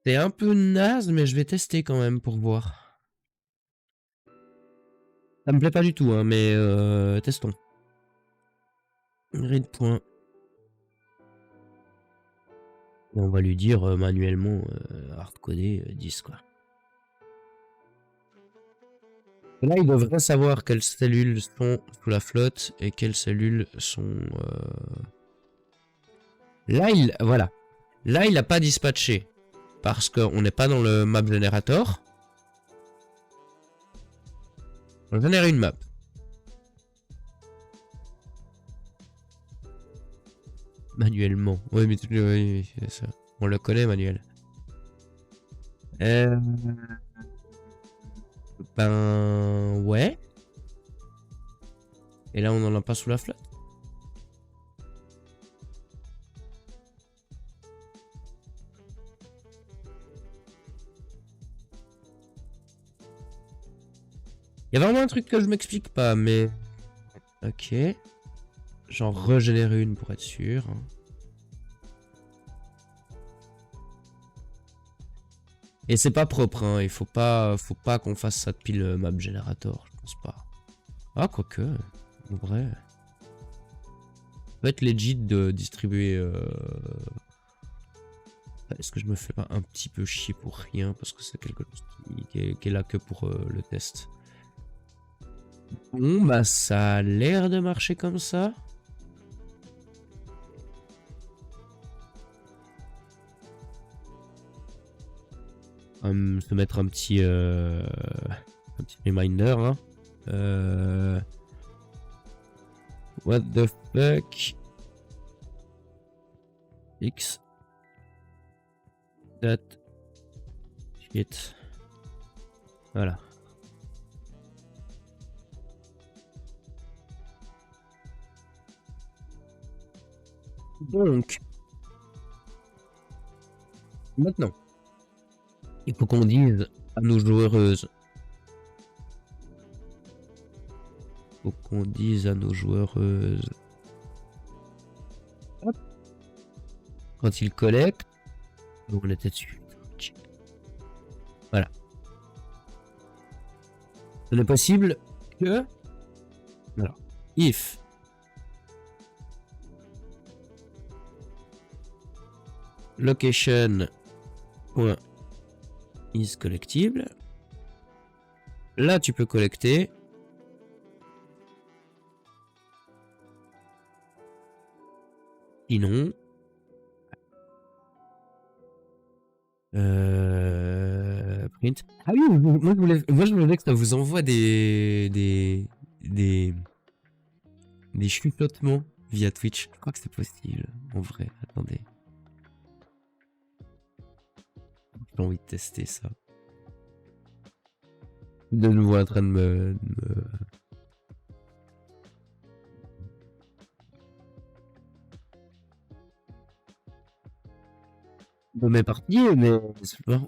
C'est un peu naze, mais je vais tester quand même pour voir. Ça me plaît pas du tout, hein, mais testons. Grid point. Et on va lui dire manuellement hardcoder 10 quoi. Là, il devrait savoir quelles cellules sont sous la flotte et quelles cellules sont... Là, voilà. Là, il n'a pas dispatché. Parce qu'on n'est pas dans le map generator. On génère une map. Manuellement. Oui, mais oui, c'est ça. On le connaît, manuel. Ben... ouais. Et là, on n'en a pas sous la flotte. Il y a vraiment un truc que je m'explique pas, mais... ok. J'en régénère une pour être sûr. Et c'est pas propre, hein. Il faut pas qu'on fasse ça depuis le map generator, je pense pas. Ah, quoique, en vrai. Ça va être legit de distribuer... Est-ce que je me fais pas un petit peu chier pour rien parce que c'est quelque chose qui est là que pour le test. Bon, bah ça a l'air de marcher comme ça. Se mettre un petit reminder. Hein. What the fuck? X. That. Shit. Voilà. Donc, maintenant, il faut qu'on dise à nos joueuses. Faut qu'on dise à nos joueuses. Hop. Quand ils collectent, on la tête dessus. Voilà. Ce n'est possible que. Alors, if location is collectible. Là, tu peux collecter. Sinon, print. Ah oui, moi je voulais que ça vous envoie des chuchotements via Twitch. Je crois que c'est possible, en vrai. Attendez. J'ai envie de tester ça. De nouveau en train de me... de mes parties, mais c'est pas...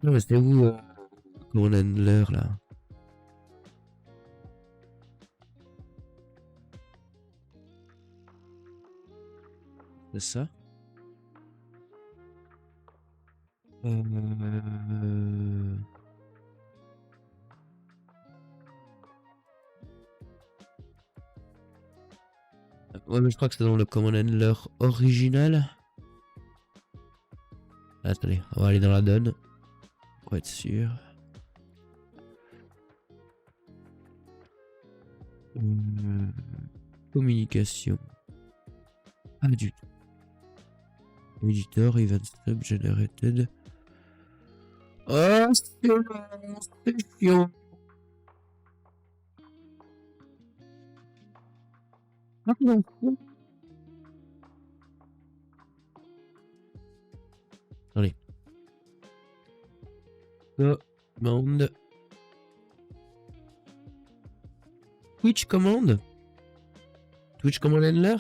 Non, mais c'était où quand on a l'heure là? C'est ça? Ouais, mais je crois que c'est dans le command handler original. Attendez, on va aller dans la donne. Pour être sûr. Communication. Ah, du tout. Editor, event sub generated. Oh, c'est long, c'est chiant. Ah, non. Allez. Commande. Twitch commande. Twitch command handler.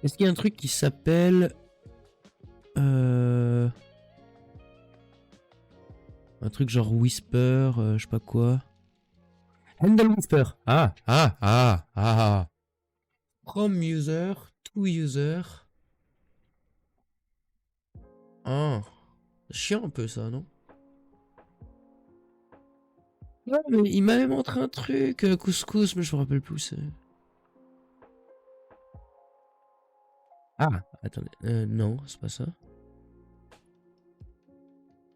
Est-ce qu'il y a un truc qui s'appelle... Un truc genre Whisper, je sais pas quoi. Handle Whisper. Ah. From user to user. Ah. Chiant un peu ça, non? Non, mais il m'avait montré un truc, couscous, mais je me rappelle plus. Ah, attendez. Non, c'est pas ça.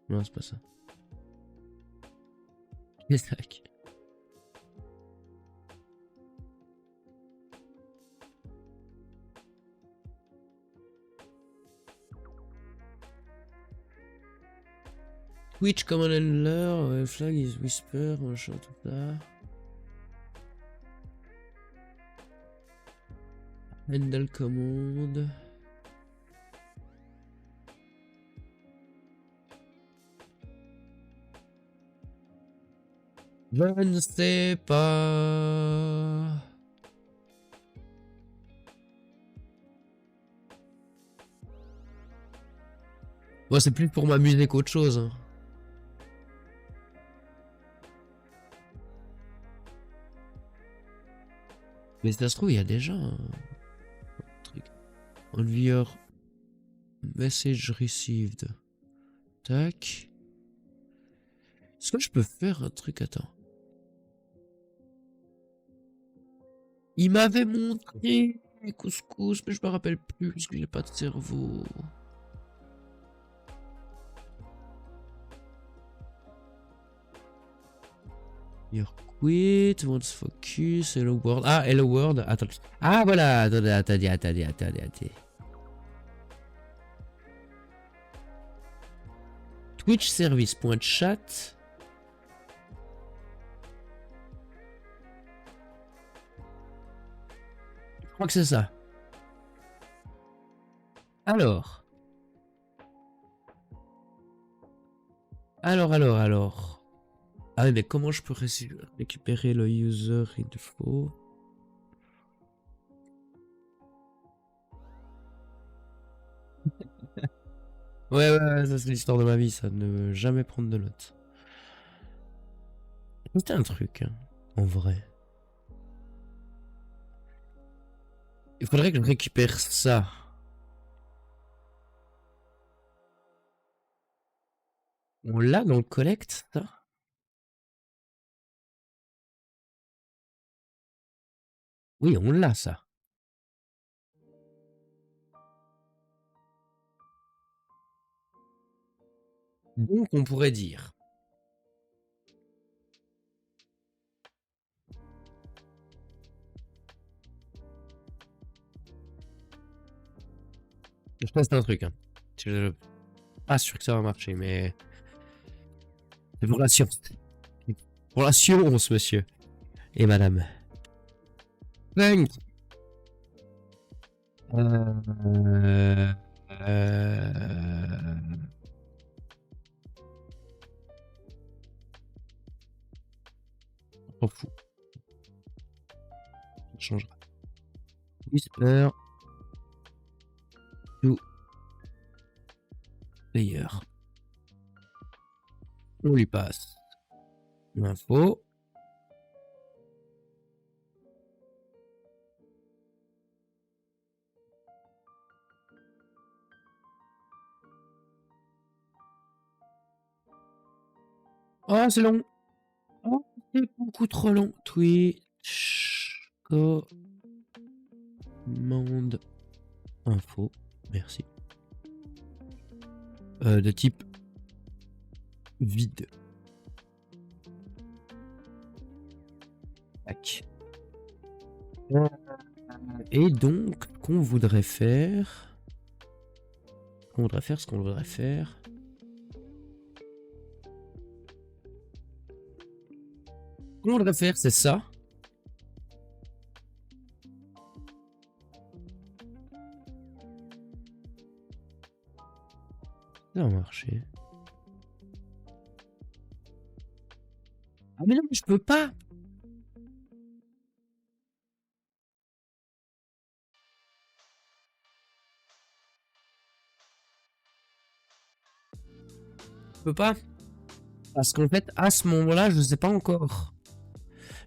Non, c'est pas ça. Qu'est-ce que Twitch command handler, flag is whisper, machin, tout ça. Handle commande. Je ne sais pas. Moi, c'est plus pour m'amuser qu'autre chose. Hein. Mais ça se trouve, il y a déjà un truc. Envier message received. Tac. Est-ce que je peux faire un truc? Attends. Il m'avait montré couscous, mais je me rappelle plus parce que j'ai pas de cerveau. Your quit, wants focus, hello world. Ah, hello world. Attends. Ah, voilà. Attendez. Twitch service.chat. Je crois que c'est ça. Alors. Ah mais comment je peux récupérer le user info? Ouais, ça c'est l'histoire de ma vie, ça, ne jamais prendre de notes. C'était un truc, hein, en vrai. Il faudrait que je récupère ça. On l'a dans le collect, ça? Oui, on l'a, ça. Donc, on pourrait dire... Je teste un truc, hein. Je suis pas sûr que ça va marcher, mais... C'est pour la science. Pour la science, monsieur. Et madame. Punk. Euh... On s'en fout. Ça changera. Whisper. To player. On lui passe l'info. Oh, c'est long. Oh, c'est beaucoup trop long. Twitch. Commande info. Merci. De type vide. Tac. Et donc, qu'on voudrait faire... Ce qu'on voudrait faire... Ce qu'on voudrait faire, c'est ça. Ça va marcher. Ah mais non, mais je peux pas. Je peux pas. Parce qu'en fait, à ce moment-là, je sais pas encore.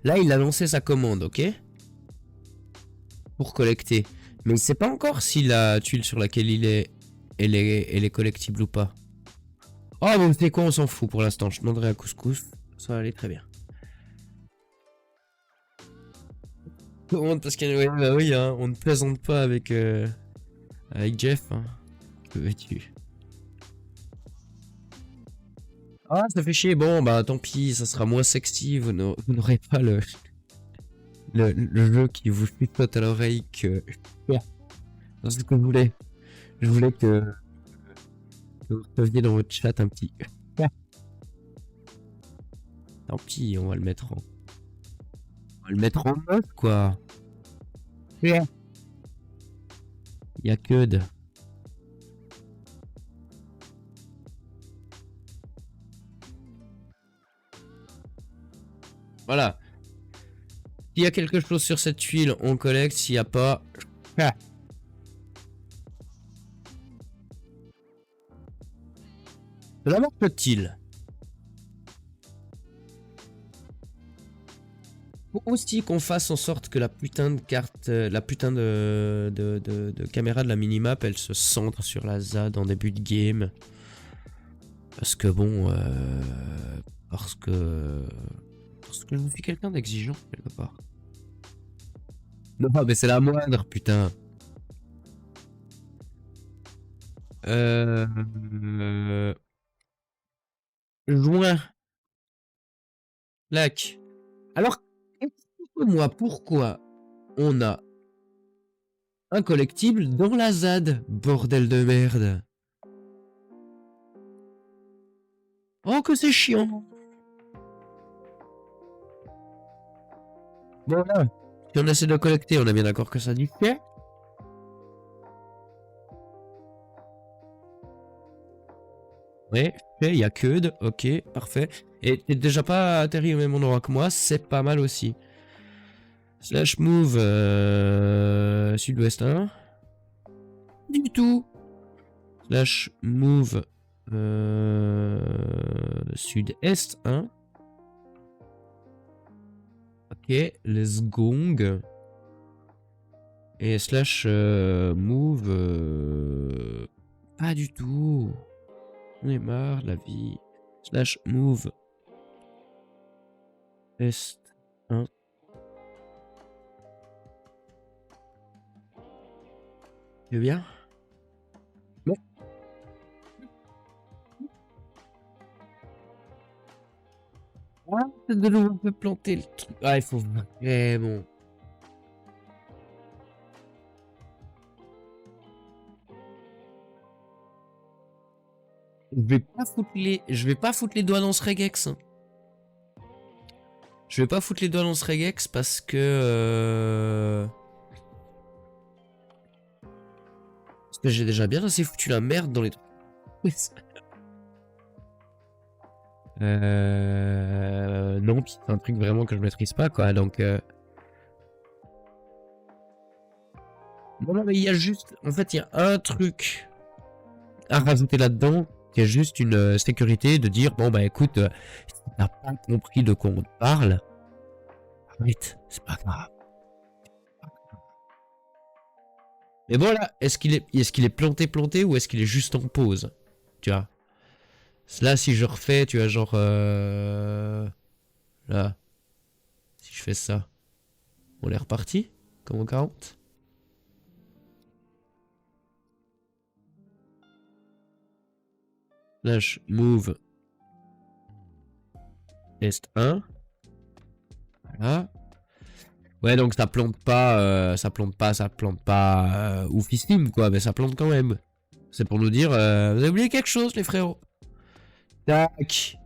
Là, il a lancé sa commande, ok? Pour collecter. Mais il sait pas encore si la tuile sur laquelle il est, elle est collectible ou pas. Oh, bon, c'est quoi, on s'en fout pour l'instant. Je demanderai à Couscous. Ça va aller très bien. Commande parce que, ouais, bah oui, hein, on ne plaisante pas avec, avec Jeff. Hein. Que veux-tu? Ah, ça fait chier. Bon, bah tant pis, ça sera moins sexy. Vous n'aurez pas le jeu qui vous chuchote à l'oreille que... C'est ce que je voulais. Je voulais que vous receviez dans votre chat un petit... Tant pis, on va le mettre en... On va le mettre en mode, quoi. Il y a que de... Voilà. S'il y a quelque chose sur cette tuile, on collecte. S'il n'y a pas... Cela marche-t-il? Faut aussi qu'on fasse en sorte que la putain de carte, la putain de caméra de la minimap, elle se centre sur la ZAD en début de game. Parce que bon, parce que je suis quelqu'un d'exigeant quelque part. Non, mais c'est la moindre, putain. Juin. Lac. Alors, explique-moi pourquoi on a un collectible dans la ZAD, bordel de merde. Oh, que c'est chiant. Bon, là, si on essaie de collecter, on est bien d'accord que ça dit fait. Oui, il y a Keud, ok, parfait. Et t'es déjà pas atterri au même endroit que moi, c'est pas mal aussi. Slash move sud-ouest 1. Du tout. Slash move sud-est 1. Ok, let's gong. Et slash move... pas du tout. On est marre de la vie. Slash move est 1. Tu veux bien? Non. Ah, de nouveau on peut planter le truc. Ah, il faut vraiment... Je vais pas foutre les doigts dans ce regex. Hein. Je vais pas foutre les doigts dans ce regex parce que... Parce que j'ai déjà bien assez foutu la merde dans les trucs. Non, c'est un truc vraiment que je maîtrise pas, quoi. Donc... Non, mais il y a juste... En fait, il y a un truc à rajouter là-dedans qui est juste une sécurité de dire, bon, bah écoute, si t'as pas compris de quoi on te parle, arrête, c'est pas grave. Mais voilà, est-ce qu'il est planté ou est-ce qu'il est juste en pause? Tu vois. Là, si je refais, tu vois, genre... Là. Si je fais ça. On est reparti comme au 40. Slash move est 1. Voilà. Ouais, donc ça plante pas, oufissime, quoi, mais ça plante quand même. C'est pour nous dire, vous avez oublié quelque chose, les frérots. Tac.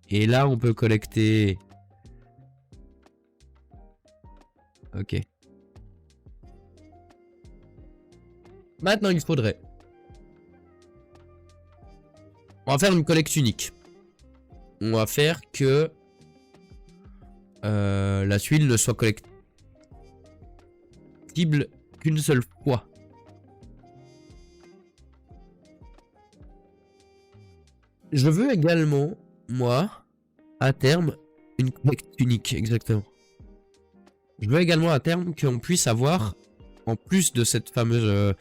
Et là, on peut collecter. Ok. Maintenant, il faudrait. On va faire une collecte unique. On va faire que la tuile ne soit collectible qu'une seule fois. Je veux également, moi, à terme, une collecte unique, exactement. Je veux également à terme qu'on puisse avoir, en plus de cette fameuse...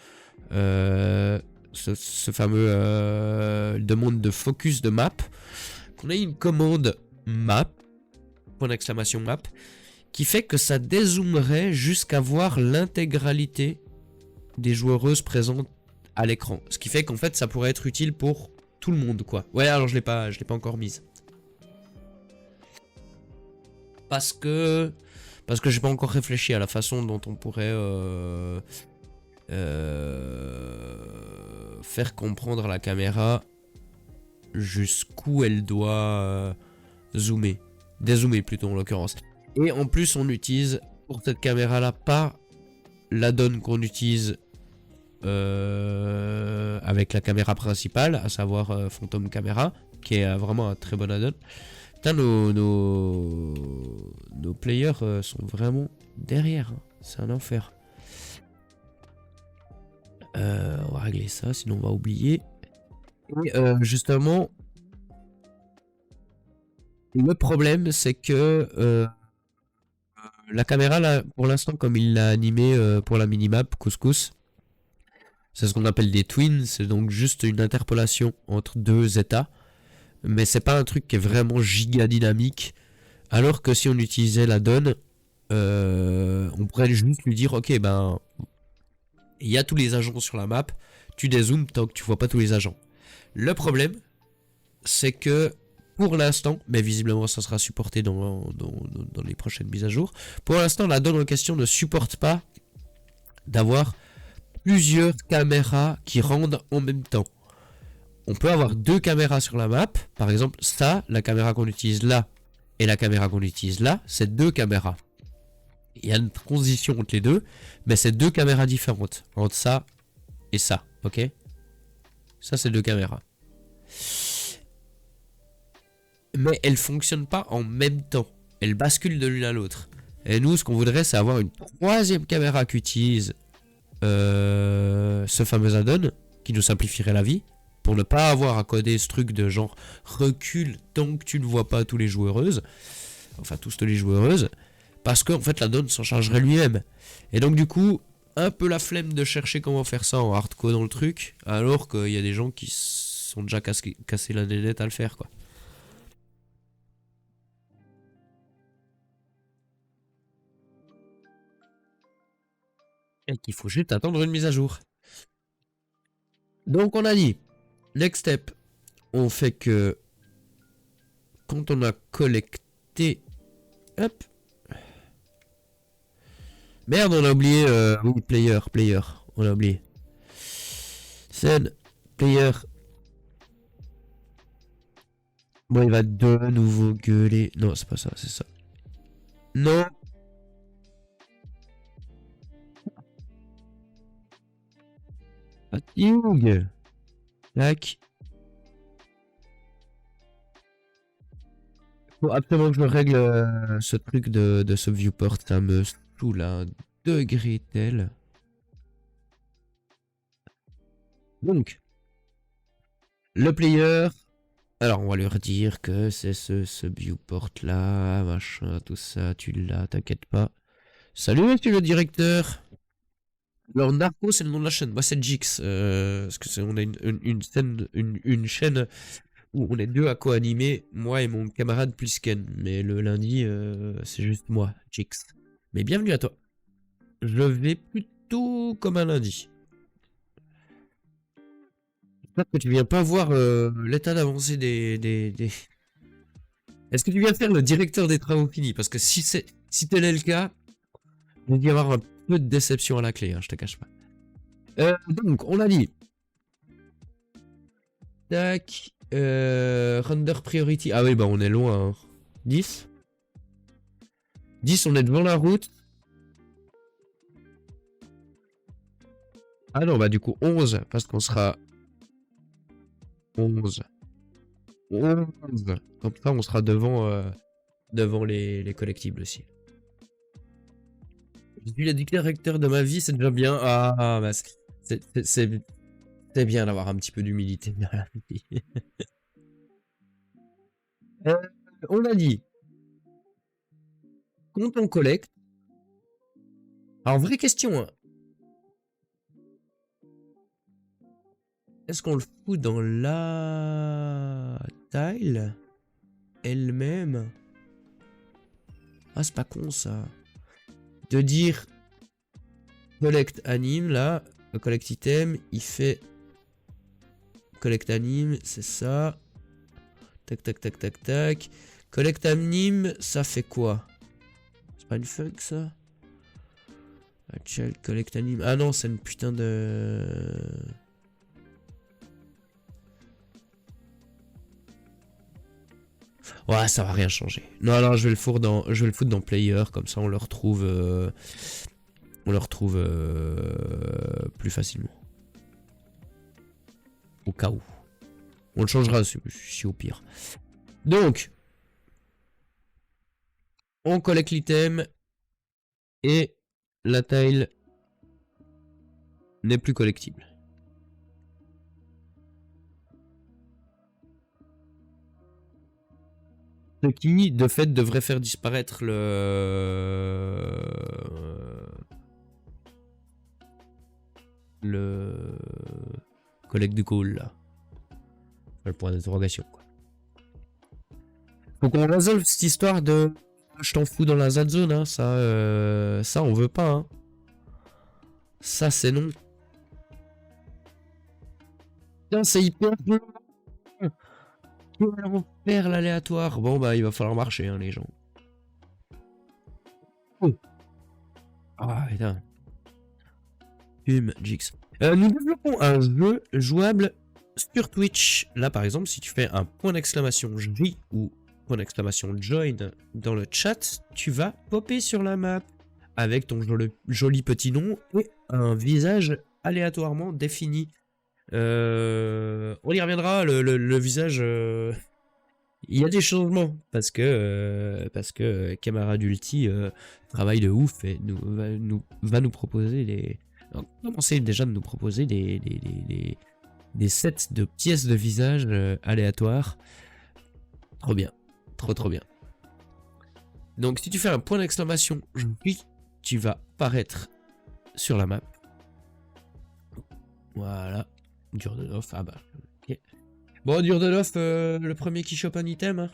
ce fameux demande de focus de map, qu'on ait une commande map, point d'exclamation map, qui fait que ça dézoomerait jusqu'à voir l'intégralité des joueuses présentes à l'écran. Ce qui fait qu'en fait ça pourrait être utile pour tout le monde, quoi. Ouais, alors je l'ai pas encore mise. Parce que j'ai pas encore réfléchi à la façon dont on pourrait faire comprendre à la caméra jusqu'où elle doit zoomer. Dézoomer plutôt en l'occurrence. Et en plus on utilise pour cette caméra là pas l'add-on qu'on utilise avec la caméra principale, à savoir Phantom Camera, qui est vraiment un très bon add-on. Putain, nos players sont vraiment derrière, hein. C'est un enfer. On va régler ça, sinon on va oublier. Et justement, le problème c'est que la caméra là, pour l'instant, comme il l'a animé pour la minimap Couscous, c'est ce qu'on appelle des twins, c'est donc juste une interpolation entre deux états. Mais c'est pas un truc qui est vraiment giga dynamique. Alors que si on utilisait la donne, on pourrait juste lui dire, ok, ben, il y a tous les agents sur la map, tu dézoomes tant que tu vois pas tous les agents. Le problème, c'est que pour l'instant, mais visiblement ça sera supporté dans les prochaines mises à jour, pour l'instant la donne en question ne supporte pas d'avoir plusieurs caméras qui rendent en même temps. On peut avoir deux caméras sur la map, par exemple ça, la caméra qu'on utilise là et la caméra qu'on utilise là, c'est deux caméras. Il y a une transition entre les deux, mais c'est deux caméras différentes, entre ça et ça, ok? Ça c'est deux caméras. mais elles fonctionnent pas en même temps. Elles basculent de l'une à l'autre. Et nous, ce qu'on voudrait, c'est avoir une troisième caméra qui utilise ce fameux add-on, qui nous simplifierait la vie, pour ne pas avoir à coder ce truc de genre recule tant que tu ne vois pas tous les joueuses, enfin tous les joueuses, parce qu'en fait l'add-on s'en chargerait lui-même. Et donc du coup, un peu la flemme de chercher comment faire ça en hardcode dans le truc, alors qu'il y a des gens qui sont déjà cassés la nénette à le faire, quoi. Et qu'il faut juste attendre une mise à jour. Donc on a dit, next step, on fait que quand on a collecté, hop, merde, on a oublié, oui, player, on a oublié. Scène, player. Bon, il va de nouveau gueuler. Non, c'est pas ça, c'est ça. Non. Fatigue. Tac. Faut absolument que je règle ce truc de ce viewport. Ça me saoule à un degré tel. Donc, le player. Alors, on va leur dire que c'est ce viewport là, machin, tout ça, tu l'as, t'inquiète pas. Salut, monsieur le directeur. Alors, Narco, c'est le nom de la chaîne. Moi, c'est Jix. Parce que on a une chaîne où on est deux à co-animer, moi et mon camarade Plisken. Mais le lundi, c'est juste moi, Jix. Mais bienvenue à toi. Je vais plutôt comme un lundi. J'espère que tu viens pas voir l'état d'avancée des... Est-ce que tu viens faire le directeur des travaux finis? Parce que si tel est le cas, il va y avoir un peu de déception à la clé, hein, je te cache pas. Donc, on a dit... Tac... render priority... Ah oui, bah on est loin. Hein. 10 10, on est devant la route. Ah non, bah du coup 11, parce qu'on sera... 11. 11. Comme ça, on sera devant les collectibles aussi. Je suis le directeur de ma vie, c'est déjà bien. Ah, bah c'est bien d'avoir un petit peu d'humilité dans la vie. On a dit, quand on collecte... Alors, vraie question, hein. Est-ce qu'on le fout dans la tile elle-même? Ah, c'est pas con, ça. De dire collect anime, là, collect item, il fait collect anime, c'est ça. Tac, tac, tac, tac, tac. Collect anime, ça fait quoi? C'est pas une funk, ça? Child collect anime. Ah non, c'est une putain de... Ouais, ça va rien changer. Non, non, je vais le foutre dans player, comme ça on le retrouve... plus facilement. Au cas où. On le changera si au pire. Donc, on collecte l'item et la tile n'est plus collectible. Ce qui, de fait, devrait faire disparaître le collect de call là. Le point d'interrogation, quoi. Faut qu'on résolve cette histoire de je t'en fous dans la zone, hein. Ça on veut pas, hein. Ça c'est non. Putain, c'est hyper dur. On perd l'aléatoire. Bon bah il va falloir marcher, hein, les gens. Oh. Ah putain. Jix. Nous développons un jeu jouable sur Twitch. Là par exemple, si tu fais un point d'exclamation J ou point d'exclamation join dans le chat, tu vas popper sur la map avec ton joli petit nom et un visage aléatoirement défini. On y reviendra, le visage... Il y a des changements parce que Camarade Ulti travaille de ouf et va nous proposer des. Alors, commencer déjà de nous proposer des sets de pièces de visage aléatoires. Trop bien, trop bien. Donc si tu fais un point d'exclamation, puis tu vas apparaître sur la map. Voilà, Durdenov, ah bah, ok. Bon, Durdenov, le premier qui chope un item, hein.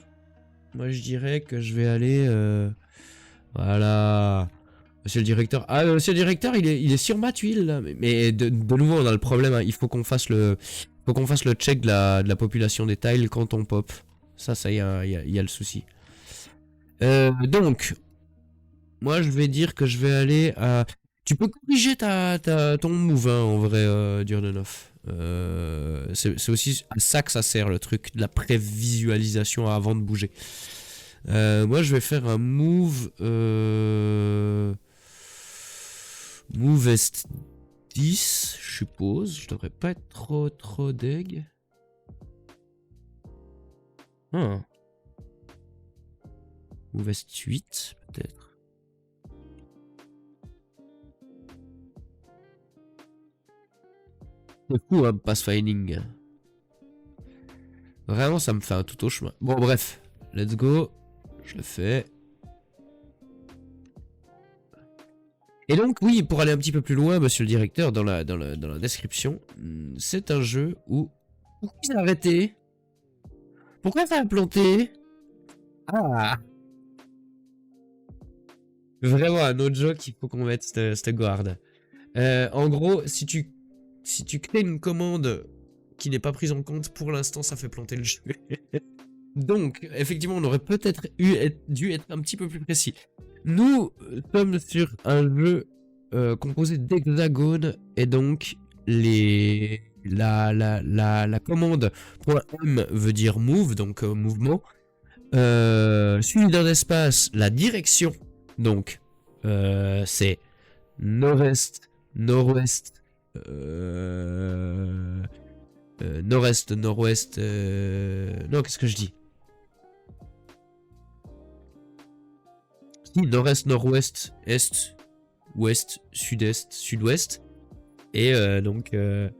Moi je dirais que je vais aller... voilà. Monsieur le directeur. Ah, monsieur le directeur, il est sur ma tuile, là. Mais de nouveau, on a le problème, hein. Il faut qu'on fasse le check de la population des tiles quand on pop. Ça, il y a le souci. Donc, moi je vais dire que je vais aller à... Tu peux corriger ton move, hein, en vrai, Durdenov. C'est aussi à ça que ça sert, le truc de la prévisualisation avant de bouger. Moi je vais faire un move... Move est 10, je suppose. Je devrais pas être trop deg. Ah. Move est 8, peut-être. C'est fou, hein, pathfinding. Vraiment, ça me fait un tout au chemin. Bon, bref. Let's go. Je le fais. Et donc, oui, pour aller un petit peu plus loin, monsieur le directeur, dans la description, c'est un jeu où... Pourquoi ça a arrêté? Pourquoi ça a planté? Ah! Vraiment un autre jeu qu'il faut qu'on mette cette garde. En gros, si tu crées une commande qui n'est pas prise en compte, pour l'instant, ça fait planter le jeu. Donc, effectivement, on aurait peut-être dû être un petit peu plus précis. Nous sommes sur un jeu composé d'hexagones et donc la commande pour un M veut dire move, donc mouvement. Suivi d'un espace, la direction, donc c'est nord-est, nord-ouest, nord-est, nord-ouest, non, qu'est-ce que je dis? Nord-est, nord-ouest, est, ouest, sud-est, sud-ouest. Et donc... Est-ce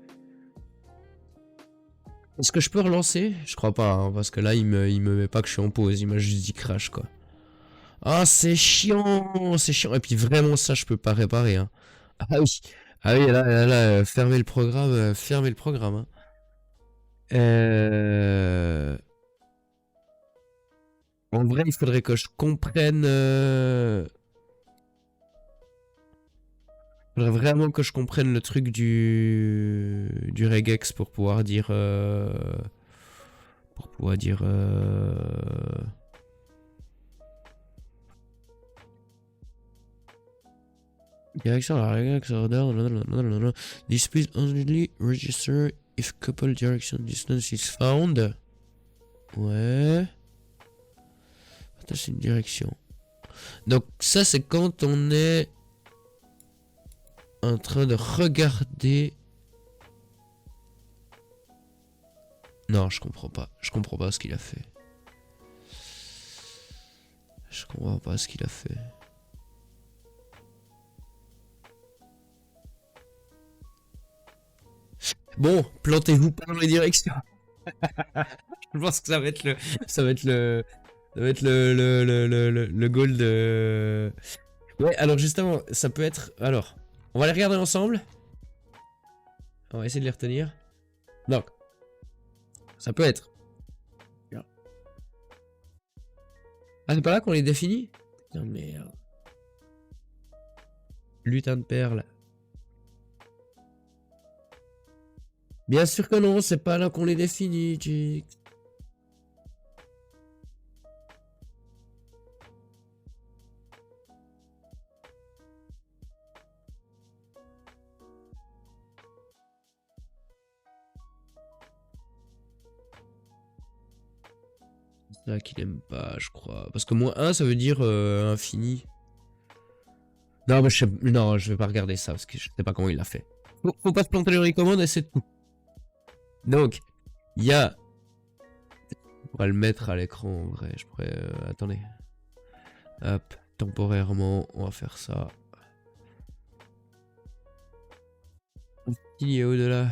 que je peux relancer? Je crois pas, hein, parce que là, il me met pas que je suis en pause. Il m'a juste dit crash, quoi. Ah, c'est chiant, c'est chiant. Et puis vraiment, ça, je peux pas réparer, hein. Ah oui, ah oui, là, fermez le programme, hein. En vrai, il faudrait que je comprenne... Il faudrait vraiment que je comprenne le truc du regex pour pouvoir dire... Direction, la regex order... Display only register if couple direction distance is found. Ouais... C'est une direction. Donc ça c'est quand on est en train de regarder. Non, je comprends pas. Je comprends pas ce qu'il a fait. Je comprends pas ce qu'il a fait. Bon, plantez-vous pas dans les directions. Je pense que ça va être le goal de... Ouais, alors justement, ça peut être... Alors, on va les regarder ensemble. On va essayer de les retenir. Donc, ça peut être... Ah, c'est pas là qu'on les définit? Putain de merde. Lutin de perles. Bien sûr que non, c'est pas là qu'on les définit, Jix. C'est ça qu'il aime pas, je crois. Parce que moins 1, ça veut dire infini. Non, mais non, je vais pas regarder ça, parce que je sais pas comment il l'a fait. Faut pas se planter les recommandes et c'est tout. Donc, il y a... On va le mettre à l'écran en vrai. Je pourrais... attendez. Hop, temporairement, on va faire ça. Il est au-delà.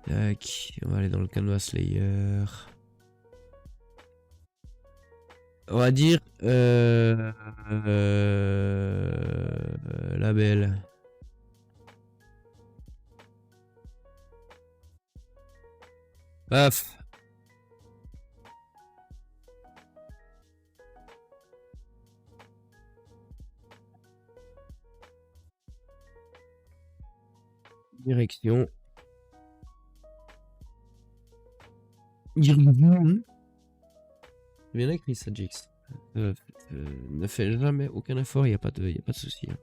Tac, on va aller dans le canvas layer. On va dire label. Paf. Direction. Bien écrit ça, Jix. Ne fais jamais aucun effort, il n'y a pas de souci. Hein.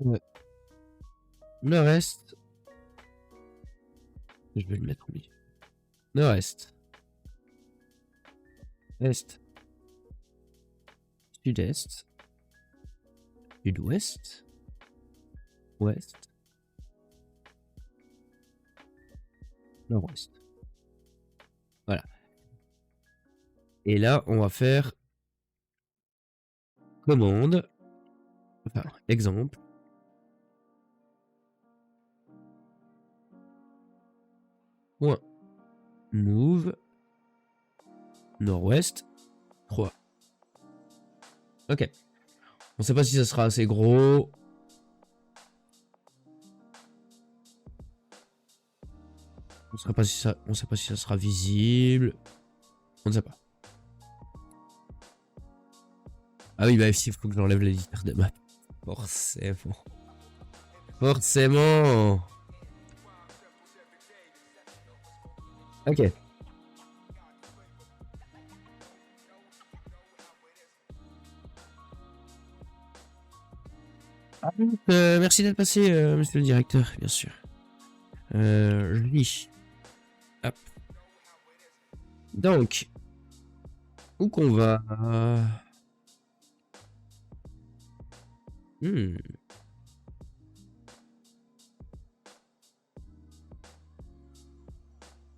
Ouais. Le reste. Je vais le mettre au milieu. Le reste. Est. Sud-est. Sud-ouest. Ouest. Nord-ouest. Voilà. Et là, on va faire commande. Enfin, exemple. Point. Move. Nord-ouest. 3. Ok. On sait pas si ça sera assez gros. On sait pas si ça sera visible. On ne sait pas. Ah oui, bah il faut que j'enlève l'éditeur de map. Forcément. Forcément. Ok. Merci d'être passé, monsieur le directeur, bien sûr. Je lis. Hop. Donc, où qu'on va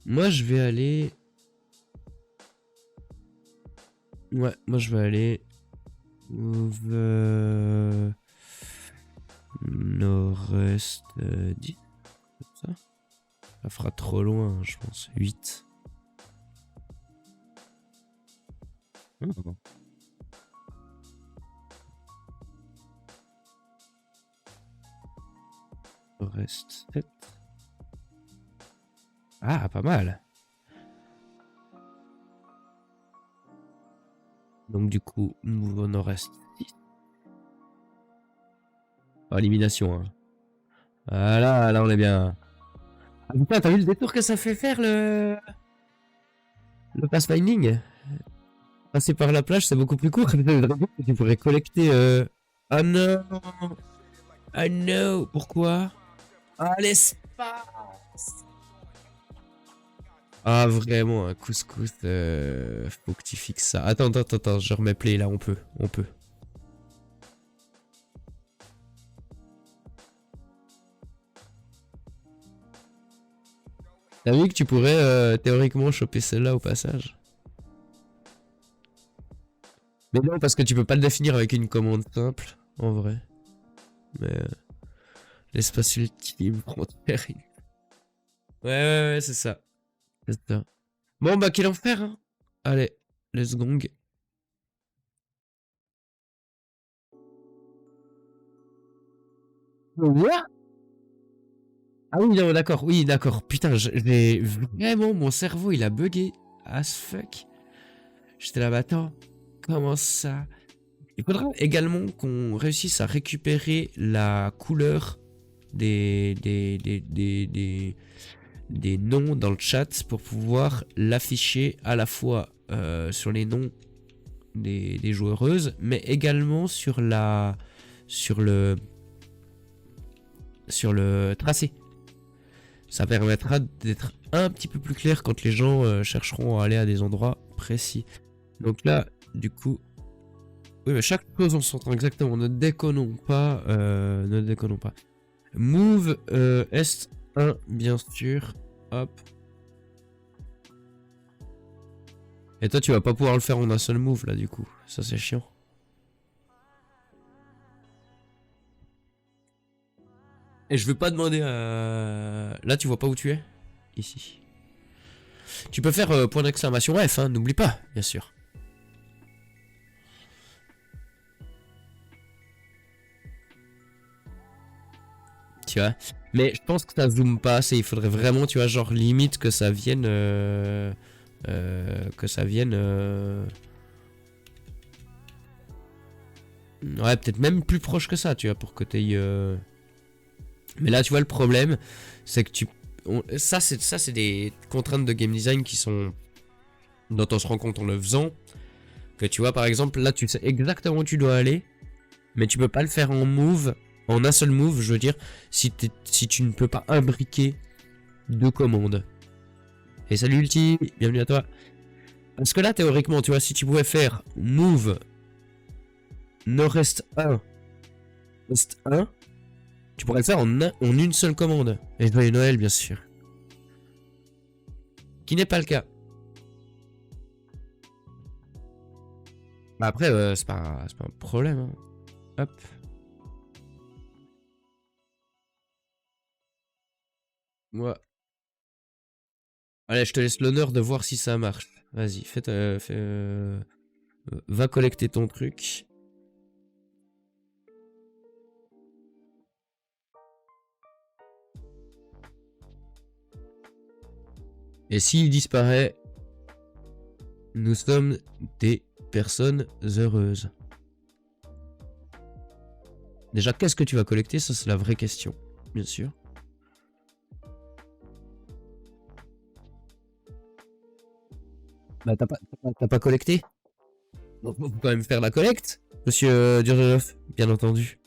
Moi, je vais aller... Ouais, moi, je vais aller... Nord-est 10. Ça fera trop loin, je pense. 8. Oh. Nord-est 7. Ah, pas mal. Donc du coup, move au nord-est 6. Oh, élimination. Hein. Voilà, là on est bien. Ah putain, t'as vu le détour que ça fait faire le pathfinding? Passer par la plage, c'est beaucoup plus court. Tu pourrais collecter... Ah non. Ah non. Pourquoi? Ah, l'espace. Ah, vraiment, un couscous. Faut que tu fixes ça. Attends, je remets play là, on peut. T'as vu que tu pourrais théoriquement choper celle-là au passage? Mais non, parce que tu peux pas le définir avec une commande simple, en vrai. Mais l'espace ultime, frontière. Ouais, c'est ça. C'est ça. Bon, bah, quel enfer, hein. Allez, let's gong. What? Ah oui, non, d'accord, oui, d'accord. Putain, j'ai vraiment, mon cerveau, il a bugué as fuck. J'étais là, bah attends, comment ça? Il faudra également qu'on réussisse à récupérer la couleur des noms dans le chat pour pouvoir l'afficher à la fois sur les noms des joueuses, mais également sur le tracé. Ça permettra d'être un petit peu plus clair quand les gens chercheront à aller à des endroits précis. Donc là, du coup, Oui, mais chaque chose on s'entend exactement. Ne déconnons pas. Ne déconnons pas. Move S1, bien sûr. Hop. Et toi, tu vas pas pouvoir le faire en un seul move, là, du coup. Ça, c'est chiant. Et je veux pas demander à... Là, tu vois pas où tu es? Ici. Tu peux faire point d'exclamation F, hein, n'oublie pas, bien sûr. Tu vois. Mais je pense que ça zoome pas assez. Il faudrait vraiment, tu vois, genre limite que ça vienne... que ça vienne... Ouais, peut-être même plus proche que ça, tu vois, pour que t'aies... Mais là, tu vois, le problème, c'est que tu... Ça, c'est des contraintes de game design qui sont... dont on se rend compte en le faisant. Que tu vois, par exemple, là, tu sais exactement où tu dois aller. Mais tu peux pas le faire en move. En un seul move, je veux dire, si tu ne peux pas imbriquer deux commandes. Et salut Ulti, bienvenue à toi. Parce que là, théoriquement, tu vois, si tu pouvais faire move nord-est 1, est 1, tu pourrais le faire en une seule commande. Et joyeux Noël, bien sûr. Qui n'est pas le cas. Bah après, c'est pas un problème. Hein. Hop. Moi. Allez, je te laisse l'honneur de voir si ça marche. Vas-y, va collecter ton truc. Et s'il disparaît, nous sommes des personnes heureuses. Déjà, qu'est-ce que tu vas collecter? Ça, c'est la vraie question, bien sûr. Bah, t'as pas collecté? Donc, faut quand même faire la collecte, monsieur Durdoloff, bien entendu.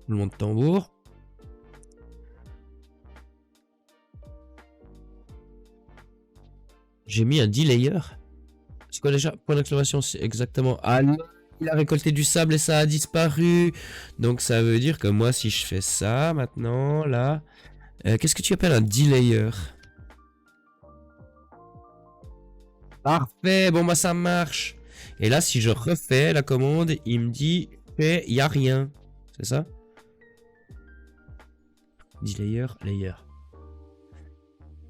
Le monde tambour. J'ai mis un delayer. C'est quoi déjà? Point d'exclamation, c'est exactement... Ah non, il a récolté du sable et ça a disparu. Donc ça veut dire que moi, si je fais ça maintenant, là... qu'est-ce que tu appelles un delayer? Parfait, bon bah ça marche. Et là, si je refais la commande, il me dit il n'y a rien. C'est ça? Delayer, layer.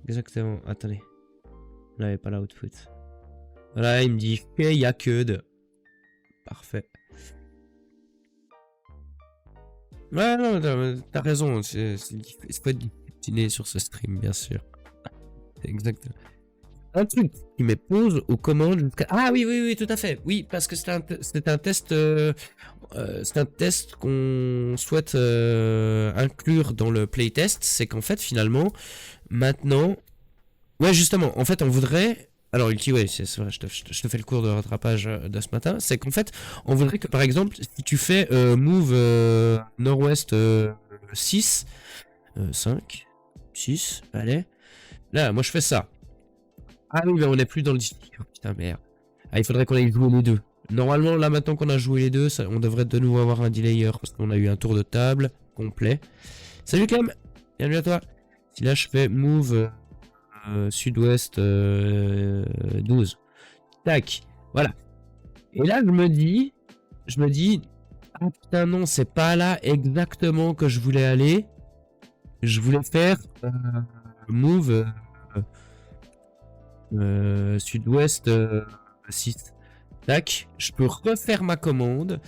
Exactement, attendez. Là, il n'y a pas l'output. Voilà, il me dit il n'y a que de. Parfait. Ouais, non, t'as raison. C'est pas discipliné sur ce stream, bien sûr. Exactement. Un truc qui me pose aux commandes. Ah oui, oui, oui, tout à fait. Oui, parce que c'est un test. C'est un test qu'on souhaite inclure dans le playtest. C'est qu'en fait, finalement, maintenant. Ouais, justement, en fait, on voudrait. Alors, Ulti, ouais, c'est vrai, je te fais le cours de rattrapage de ce matin. C'est qu'en fait, on voudrait que, par exemple, si tu fais move nord-ouest 6, 5, 6, allez. Là, moi, je fais ça. Ah oui, mais on n'est plus dans le disque. Oh, putain, merde. Ah, il faudrait qu'on aille jouer les deux. Normalement, là, maintenant qu'on a joué les deux, on devrait de nouveau avoir un delayer. Parce qu'on a eu un tour de table complet. Salut, Clem. Bienvenue à toi. Si là, je fais move... sud-ouest 12. Tac, voilà. Et là, je me dis, ah putain non, c'est pas là exactement que je voulais aller. Je voulais faire move sud-ouest 6. Tac, je peux refaire ma commande.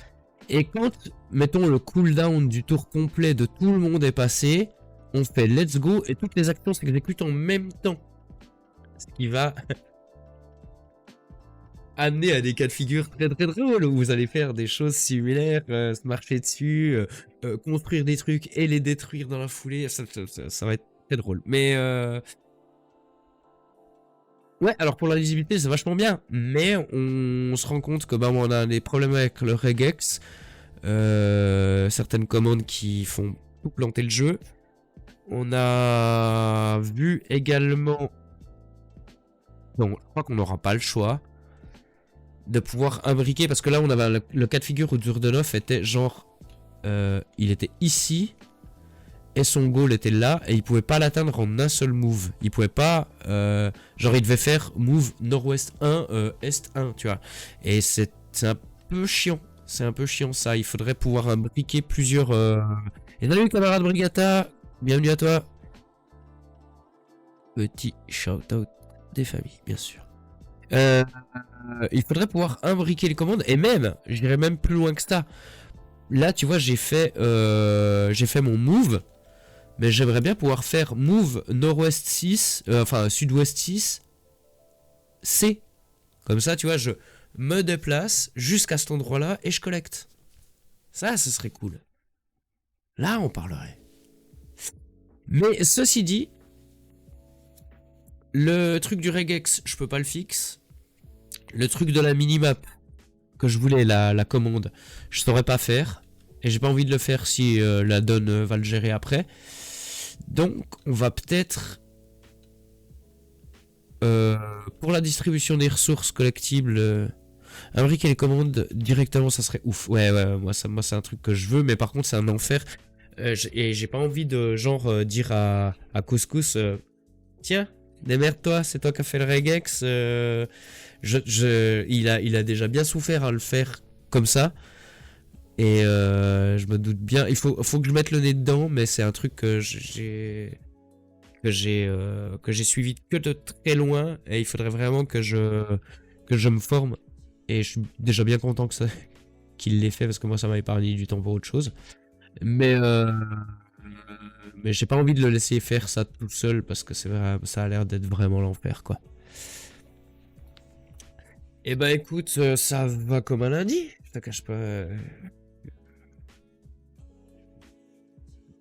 Et quand, mettons, le cooldown du tour complet de tout le monde est passé, on fait let's go et toutes les actions s'exécutent en même temps. Ce qui va amener à des cas de figure très très drôles où vous allez faire des choses similaires, se marcher dessus, construire des trucs et les détruire dans la foulée. Ça va être très drôle. Mais ouais, alors pour la lisibilité, c'est vachement bien. Mais on se rend compte que bah, on a des problèmes avec le regex. Certaines commandes qui font tout planter le jeu. On a vu également... Donc, je crois qu'on n'aura pas le choix de pouvoir imbriquer, parce que là, on avait le cas de figure où Durdenov était genre... il était ici, et son goal était là, et il pouvait pas l'atteindre en un seul move. Il pouvait pas... genre, il devait faire move nord-ouest 1, est 1, tu vois. Et c'est un peu chiant. C'est un peu chiant, ça. Il faudrait pouvoir imbriquer plusieurs... Et salut, camarade Brigata. Bienvenue à toi. Petit shout-out des familles, bien sûr. Il faudrait pouvoir imbriquer les commandes, et même, j'irais même plus loin que ça. Là, tu vois, j'ai fait mon move, mais j'aimerais bien pouvoir faire move nord-ouest 6, enfin sud-ouest 6, C. Comme ça, tu vois, je me déplace jusqu'à cet endroit-là et je collecte. Ça, ce serait cool. Là, on parlerait. Mais ceci dit, le truc du regex, je peux pas le fixe. Le truc de la minimap que je voulais, la commande, je saurais pas faire. Et j'ai pas envie de le faire si la donne va le gérer après. Donc, on va peut-être... pour la distribution des ressources collectibles, imbriquer les commandes directement, ça serait ouf. Ouais, moi c'est un truc que je veux, mais par contre, c'est un enfer. Et j'ai pas envie de, genre, dire à Couscous, tiens, démerde-toi, c'est toi qui as fait le regex. Il a déjà bien souffert à le faire comme ça. Et je me doute bien, il faut que je mette le nez dedans, mais c'est un truc que j'ai suivi que de très loin, et il faudrait vraiment que je me forme. Et je suis déjà bien content qu'il l'ait fait, parce que moi ça m'a épargné du temps pour autre chose. Mais j'ai pas envie de le laisser faire ça tout seul, parce que ça a l'air d'être vraiment l'enfer, quoi. Et bah écoute, ça va comme un lundi, je te cache pas.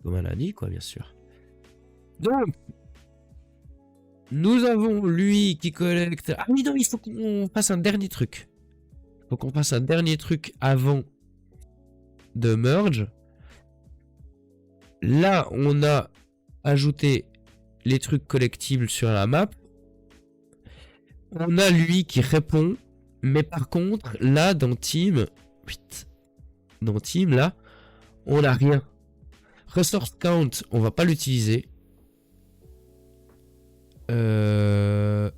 Comme un lundi, quoi, bien sûr. Donc, nous avons lui qui collecte... Ah oui, non, il faut qu'on fasse un dernier truc. Il faut qu'on fasse un dernier truc avant de merge. Là, on a ajouté les trucs collectibles sur la map. On a lui qui répond. Mais par contre, là, dans Team... Dans Team, là, on n'a rien. Resource Count, on va pas l'utiliser. Ah.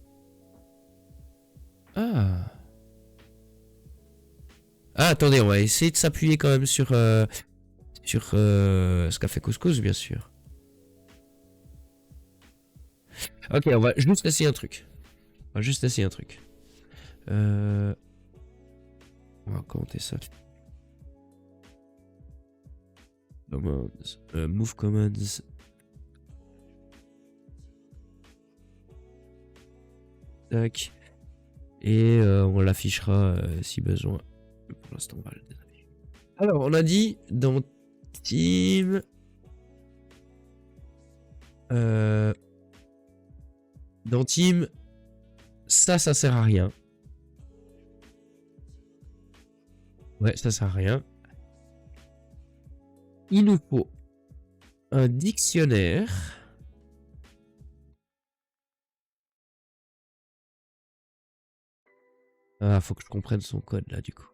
Ah, attendez, on va essayer de s'appuyer quand même sur ce qu'a fait Couscous, bien sûr. Ok, on va juste essayer un truc. On va compter ça. Commands. Move commands. Tac. Et on l'affichera si besoin. Pour l'instant, on va le désafficher. Alors, on a dit dans Team... dans Team... Ça sert à rien. Ouais, ça sert à rien. Il nous faut un dictionnaire. Ah, faut que je comprenne son code là, du coup.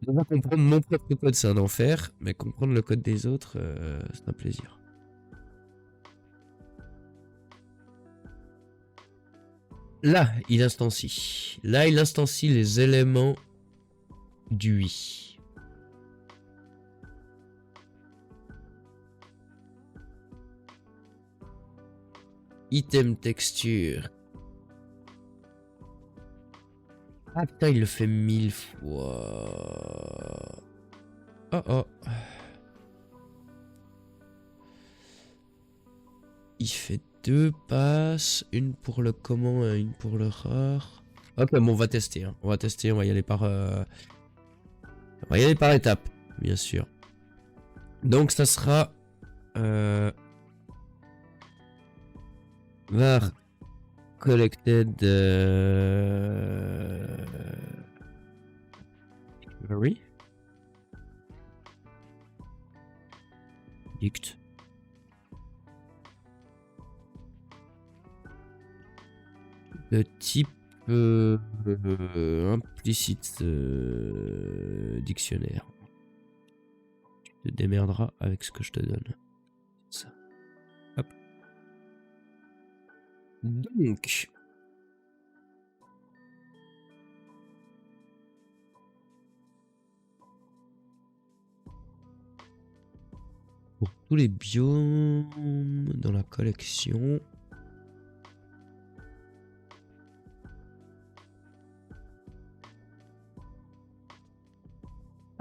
Déjà, comprendre mon propre code, c'est un enfer, mais comprendre le code des autres, c'est un plaisir. Là, il instancie. Là, il instancie les éléments du UI. Item texture. Ah putain, il le fait 1000 fois. Oh oh. Il fait 2 passes, une pour le commun et une pour le rare. Ok, bon, on va tester. Hein. On va tester, on va y aller par... On va y aller par étapes, bien sûr. Donc ça sera... var collected... memory. Dict. De type implicite dictionnaire. Tu te démerderas avec ce que je te donne. Ça. Hop. Donc. Pour tous les biomes dans la collection.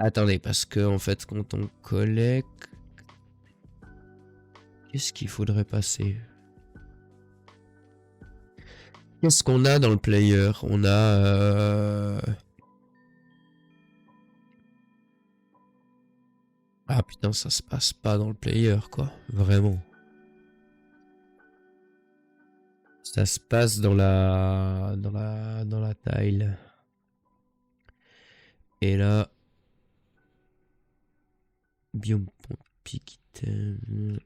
Attendez, parce que en fait, quand on collecte, qu'est-ce qu'il faudrait passer? Qu'est-ce qu'on a dans le player? On a... Ah putain, ça se passe pas dans le player, quoi. Vraiment. Ça se passe dans la... Dans la tile. Et là... Biome pic item...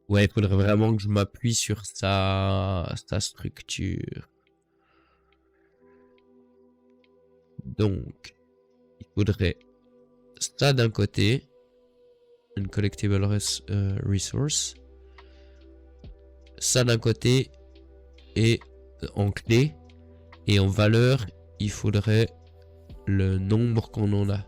Ouais, il faudrait vraiment que je m'appuie sur sa structure. Donc, il faudrait ça d'un côté, une collectible resource. Ça d'un côté, et en clé, et en valeur, il faudrait le nombre qu'on en a.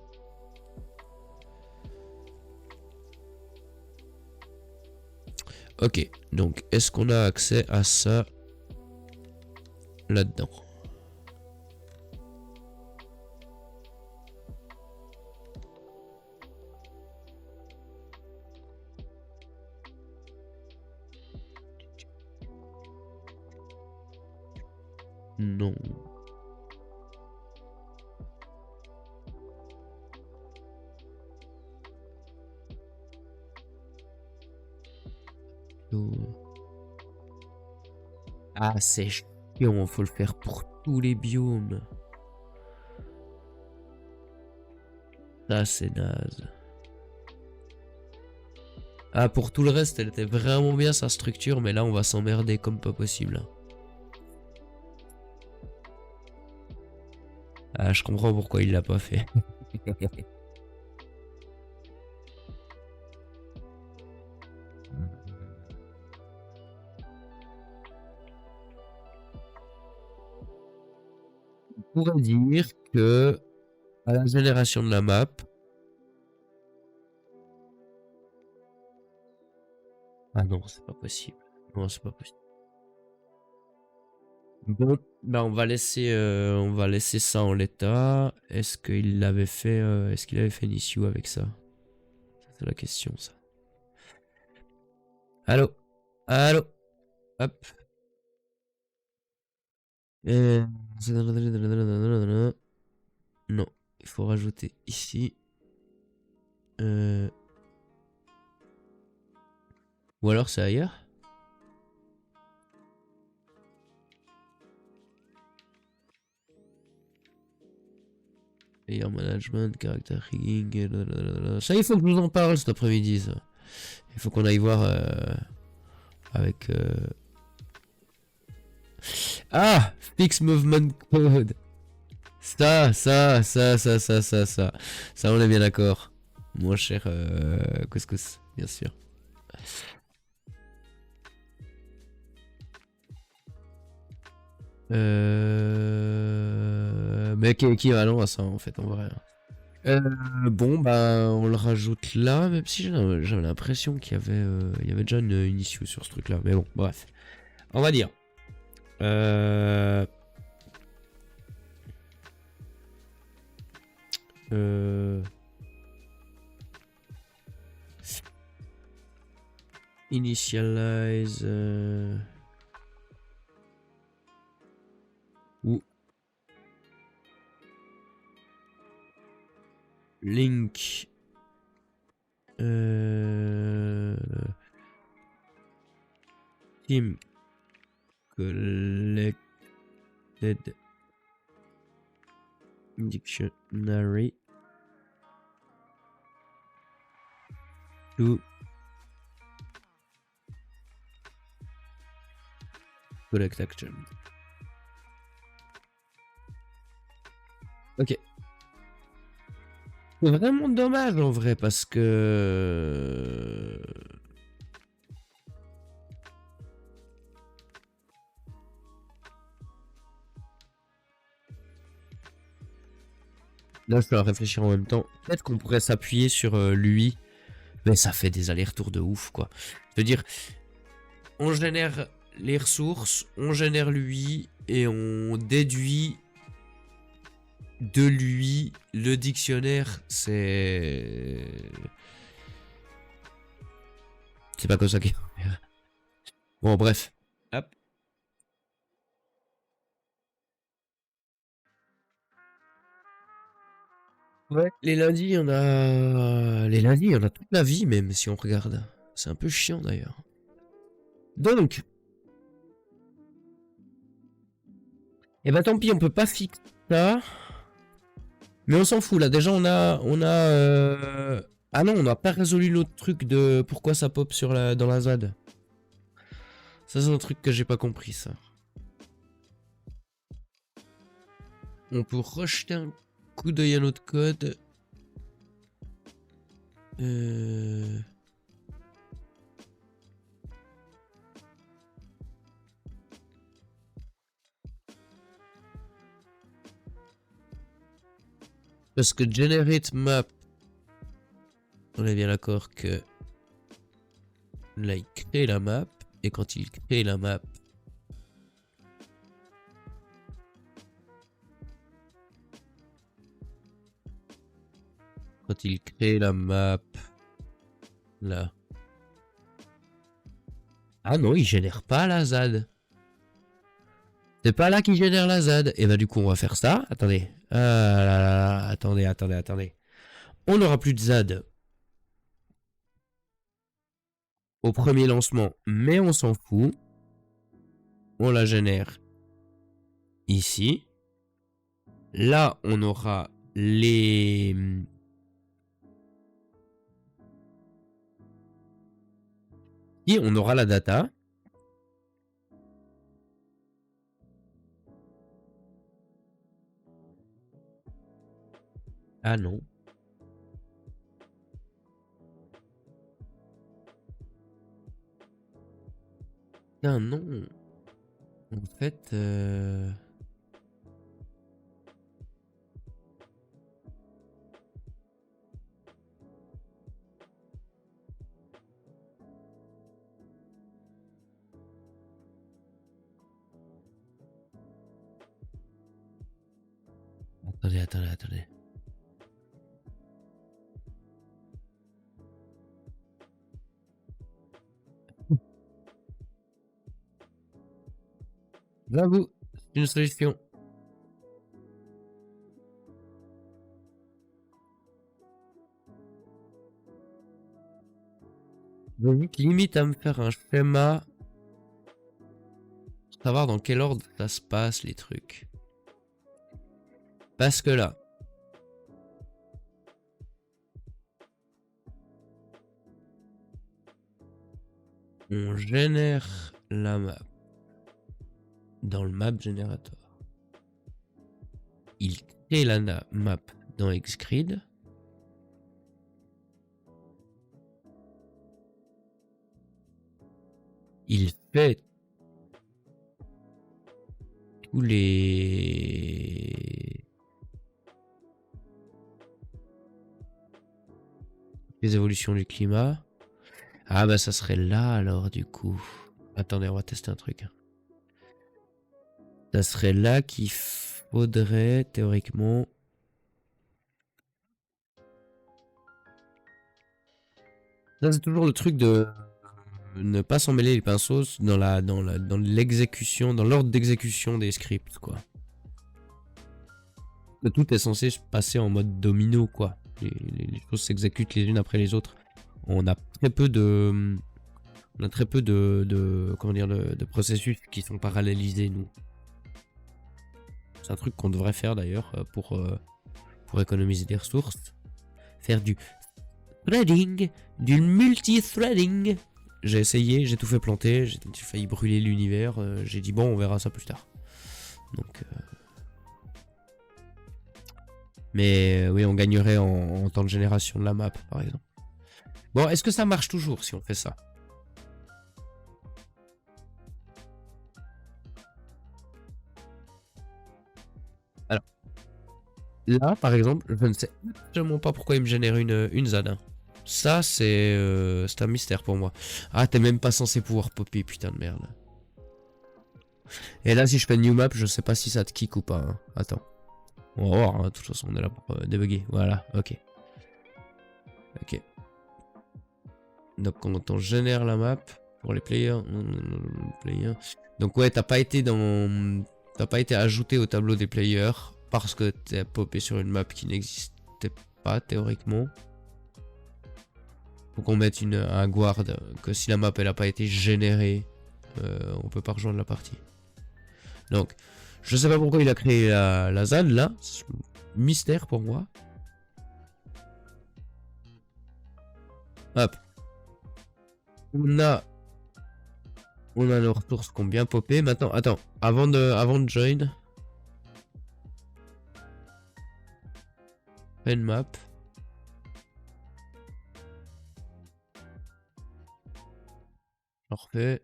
Ok, donc est-ce qu'on a accès à ça là-dedans? Non. Ah, c'est chiant, faut le faire pour tous les biomes. Ça, c'est naze. Ah, pour tout le reste, elle était vraiment bien sa structure, mais là, on va s'emmerder comme pas possible. Ah, je comprends pourquoi il l'a pas fait. On pourrait dire que à la génération de la map, ah non, c'est pas possible. Non, c'est pas possible. Bon, bah on va laisser ça en l'état. Est-ce qu'il avait fait, est-ce qu'il avait fait une issue avec ça? C'est la question, ça. Allô, allô, hop. Euh, Non, il faut rajouter ici. Ou alors c'est ailleurs. Player management, character rigging. Ça, il faut que je nous en parle cet après-midi, ça. Il faut qu'on aille voir avec. Ah! Fix movement code. Ça. Ça, on est bien d'accord. Mon cher Couscous, bien sûr. Mais qui est équivalent à ça, en fait, en vrai. Bon, bah, on le rajoute là, même si j'avais l'impression il y avait déjà une issue sur ce truc-là. Mais bon, bref. On va dire. Euh... Initialize. Ou link. Team collected dictionary to collect action. Ok. C'est vraiment dommage en vrai parce que... Là, je dois réfléchir en même temps. Peut-être qu'on pourrait s'appuyer sur lui. Mais ça fait des allers-retours de ouf, quoi. Je veux dire, on génère les ressources, on génère lui, et on déduit de lui le dictionnaire. C'est pas comme ça qu'il faut faire. Bon, bref. Hop. Ouais. Les lundis, on a... Les lundis, on a toute la vie, même, si on regarde. C'est un peu chiant, d'ailleurs. Donc... Eh ben, tant pis, on peut pas fixer ça. Mais on s'en fout, là. Déjà, on a... Ah non, on n'a pas résolu l'autre truc de... Pourquoi ça pop sur dans la ZAD. Ça, c'est un truc que j'ai pas compris, ça. On peut rejeter un coup d'œil à notre code. Parce que generate map, on est bien d'accord que là il crée la map, et quand il crée la map, là. Ah non, il génère pas la ZAD. C'est pas là qu'il génère la ZAD. Et bah du coup on va faire ça. Attendez. Ah là là, attendez. On n'aura plus de ZAD au premier lancement, mais on s'en fout. On la génère ici. Là, on aura les... Et on aura la data. Ah non. Ah non. En fait... Attendez. J'avoue, c'est une solution. Donc, limite à me faire un schéma pour savoir dans quel ordre ça se passe les trucs. Parce que là, on génère la map dans le map generator. Il crée la map dans Xgrid. Il fait tous les évolutions du climat. Ah bah ça serait là alors du coup. Attendez, on va tester un truc. Ça serait là qu'il faudrait théoriquement... Ça c'est toujours le truc de ne pas s'en mêler les pinceaux dans l'exécution, dans l'ordre d'exécution des scripts quoi. Tout est censé se passer en mode domino quoi. Les choses s'exécutent les unes après les autres. On a très peu de... On a très peu comment dire, de processus qui sont parallélisés, nous. C'est un truc qu'on devrait faire d'ailleurs pour économiser des ressources. Faire du threading, du multi-threading. J'ai essayé, j'ai tout fait planter, j'ai failli brûler l'univers. J'ai dit bon, on verra ça plus tard. Donc, mais oui, on gagnerait en temps de génération de la map, par exemple. Bon, est-ce que ça marche toujours si on fait ça? Alors, là, par exemple, je ne sais absolument pas pourquoi il me génère une ZAD. Ça, c'est un mystère pour moi. Ah, t'es même pas censé pouvoir popper, putain de merde. Et là, si je fais new map, je sais pas si ça te kick ou pas. Hein. Attends. On va voir, hein. De toute façon, on est là pour débugger. Voilà, ok. Ok. Donc, quand on génère la map pour les players. Donc, ouais, t'as pas été ajouté au tableau des players parce que t'es popé sur une map qui n'existait pas théoriquement. Faut qu'on mette un guard que si la map elle a pas été générée, on peut pas rejoindre la partie. Donc, je sais pas pourquoi il a créé la ZAD là. Mystère pour moi. Hop. On a nos ressources qui ont bien popé. Maintenant, attends, avant de join. Pen map. Je refais.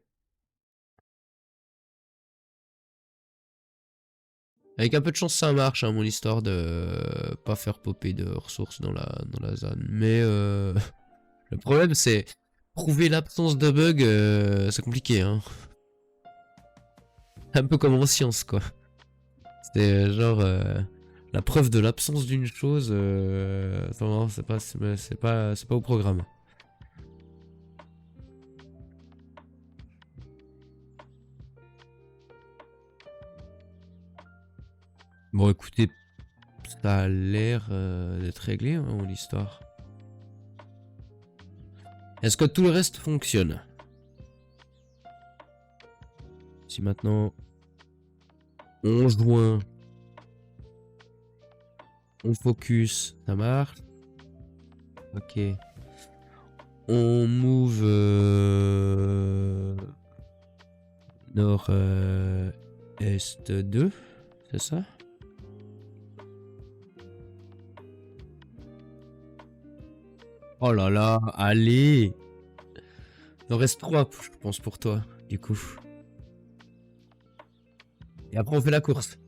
Avec un peu de chance, ça marche, hein, mon histoire de pas faire popper de ressources dans la zone. Mais le problème, c'est prouver l'absence de bug, c'est compliqué. Hein. Un peu comme en science, quoi. C'est genre la preuve de l'absence d'une chose. Non, c'est pas au programme. Bon, écoutez, ça a l'air d'être réglé, hein, mon histoire. Est-ce que tout le reste fonctionne? Si maintenant on joint, on focus, ça marche. Ok. On move nord est 2, c'est ça? Oh là là, allez! Il en reste 3, je pense, pour toi, du coup. Et après, on fait la course.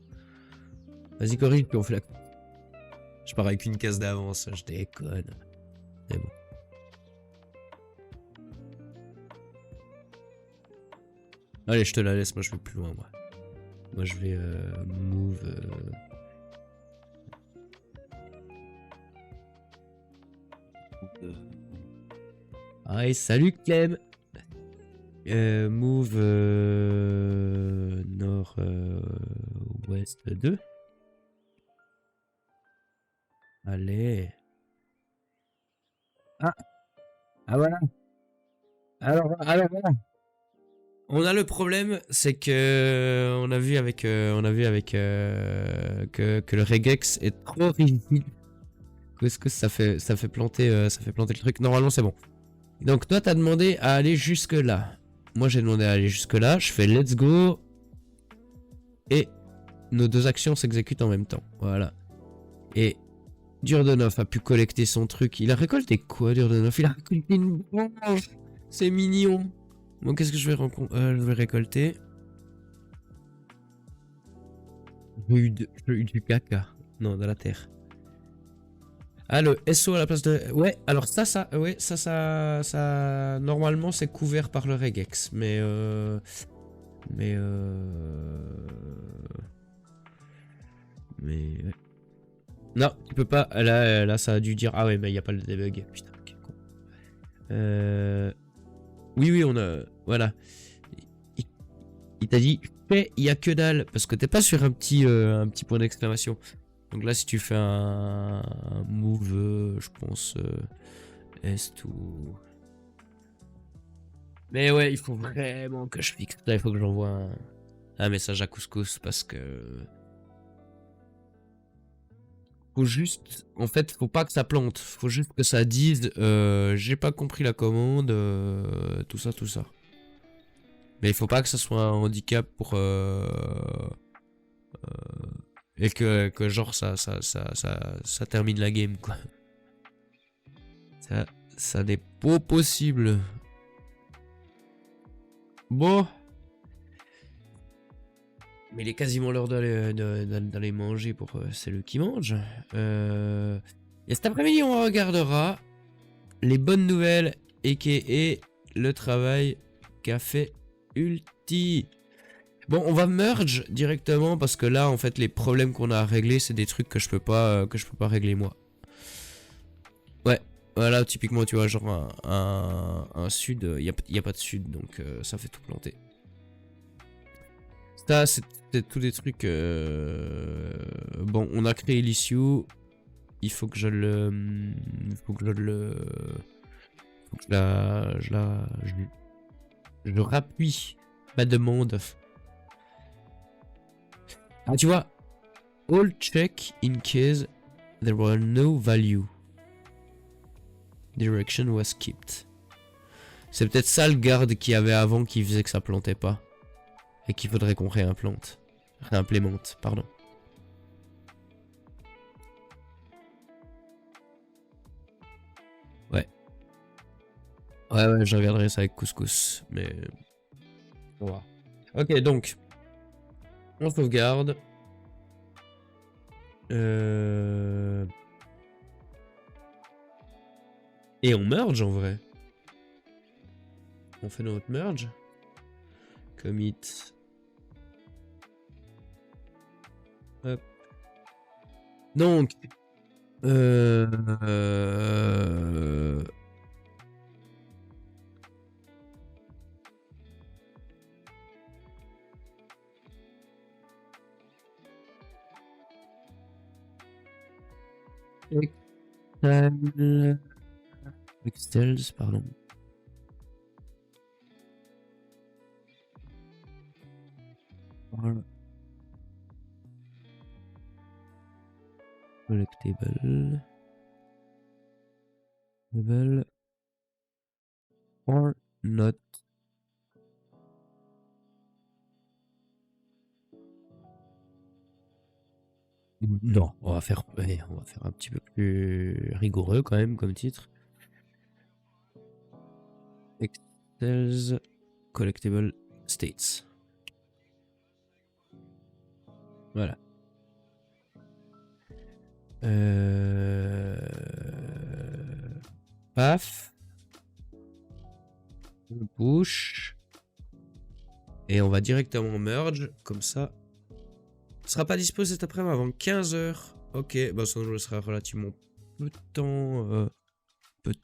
Vas-y, corrige, puis on fait la course. Je pars avec une case d'avance, je déconne. Mais bon. Allez, je te la laisse, moi je vais plus loin, moi. Moi je vais move... Allez, salut Clem. Move nord ouest 2. Allez. Ah voilà. Alors voilà. On a le problème, c'est que on a vu avec que le regex est trop rigide. Qu'est-ce que ça fait planter le truc. Normalement c'est bon. Donc toi t'as demandé à aller jusque là. Moi j'ai demandé à aller jusque là. Je fais let's go et nos deux actions s'exécutent en même temps. Voilà. Et Durdenov a pu collecter son truc. Il a récolté quoi, Durdenov? Il a récolté une branche. C'est mignon. Bon, qu'est-ce que je vais récolter? J'ai eu du caca. Non, de la terre. Ah, le SO à la place de... Ouais, alors ça... Ouais, ça... Normalement, c'est couvert par le regex. Mais... Mais... Non, tu peux pas... Là, ça a dû dire... Ah ouais, mais il n'y a pas le debug. Putain, quel con. Oui, on a... Voilà. Il t'a dit... Il y a que dalle. Parce que t'es pas sur un petit point d'exclamation. Donc là, si tu fais un move, je pense... est ou... Mais ouais, il faut vraiment que je fixe ça. Il faut que j'envoie un message à Couscous parce que... Faut juste... En fait, faut pas que ça plante. Faut juste que ça dise j'ai pas compris la commande, tout ça, tout ça. Mais il faut pas que ça soit un handicap pour... et que genre ça termine la game, quoi. Ça n'est pas possible. Bon. Mais il est quasiment l'heure d'aller manger pour celle qui mange. Et cet après-midi, on regardera les bonnes nouvelles, a.k.a. le travail qu'a fait Ulti. Bon, on va merge directement parce que là, en fait, les problèmes qu'on a à régler, c'est des trucs que je peux pas régler moi. Ouais, voilà, typiquement, tu vois, genre un sud, y a pas de sud, donc ça fait tout planter. Ça, c'est tous des trucs... Bon, on a créé l'issue. Il faut que je le... Il faut que je le... Faut que je rappuie ma demande. Ah, tu vois, all check in case there were no value. Direction was skipped. C'est peut-être ça le garde qu'il y avait avant qui faisait que ça plantait pas. Et qu'il faudrait qu'on réimplémente, pardon. Ouais. Ouais, je regarderai ça avec Couscous, mais... On va voir. Ok, donc... On sauvegarde. Et on merge en vrai. On fait notre merge. Commit. Hop. Donc. Excels, pardon. Voilà. Collectible. Level. Or not. Non, on va faire un petit peu plus rigoureux quand même comme titre. Excels Collectible States. Voilà. Paf. On push. Et on va directement merge, comme ça. Ce sera pas dispo cet après-midi avant 15h. Ok, bah ça nous laissera relativement peu de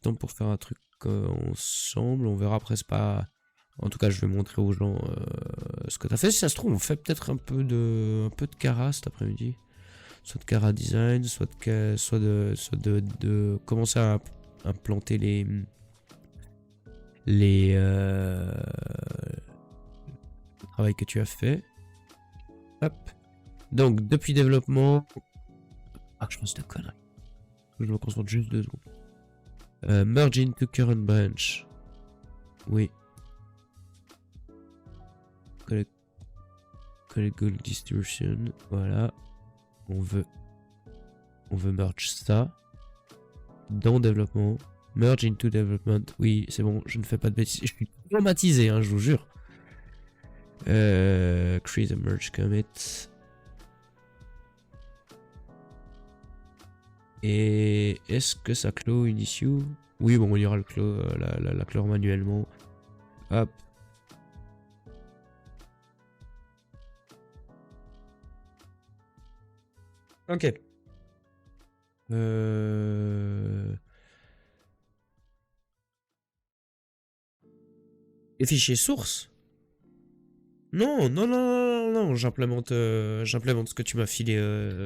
temps pour faire un truc ensemble. On verra après, c'est pas... En tout cas, je vais montrer aux gens ce que t'as fait. Si ça se trouve, on fait peut-être un peu de Cara cet après-midi. Soit de Cara Design, soit de commencer à implanter le travail que tu as fait. Hop. Donc, depuis développement... Ah, je pense de conneries. Je me concentre juste 2 secondes. Merge into current branch. Oui. Collect goal distribution. Voilà. On veut merge ça. Dans développement. Merge into development. Oui, c'est bon, je ne fais pas de bêtises. Je suis traumatisé, hein, je vous jure. Create a merge commit. Et est-ce que ça clôt une issue? Oui, bon, il y aura le clôt, la clore manuellement. Hop. Ok. Les fichiers sources? Non, non, non, non, non, j'implémente ce que tu m'as filé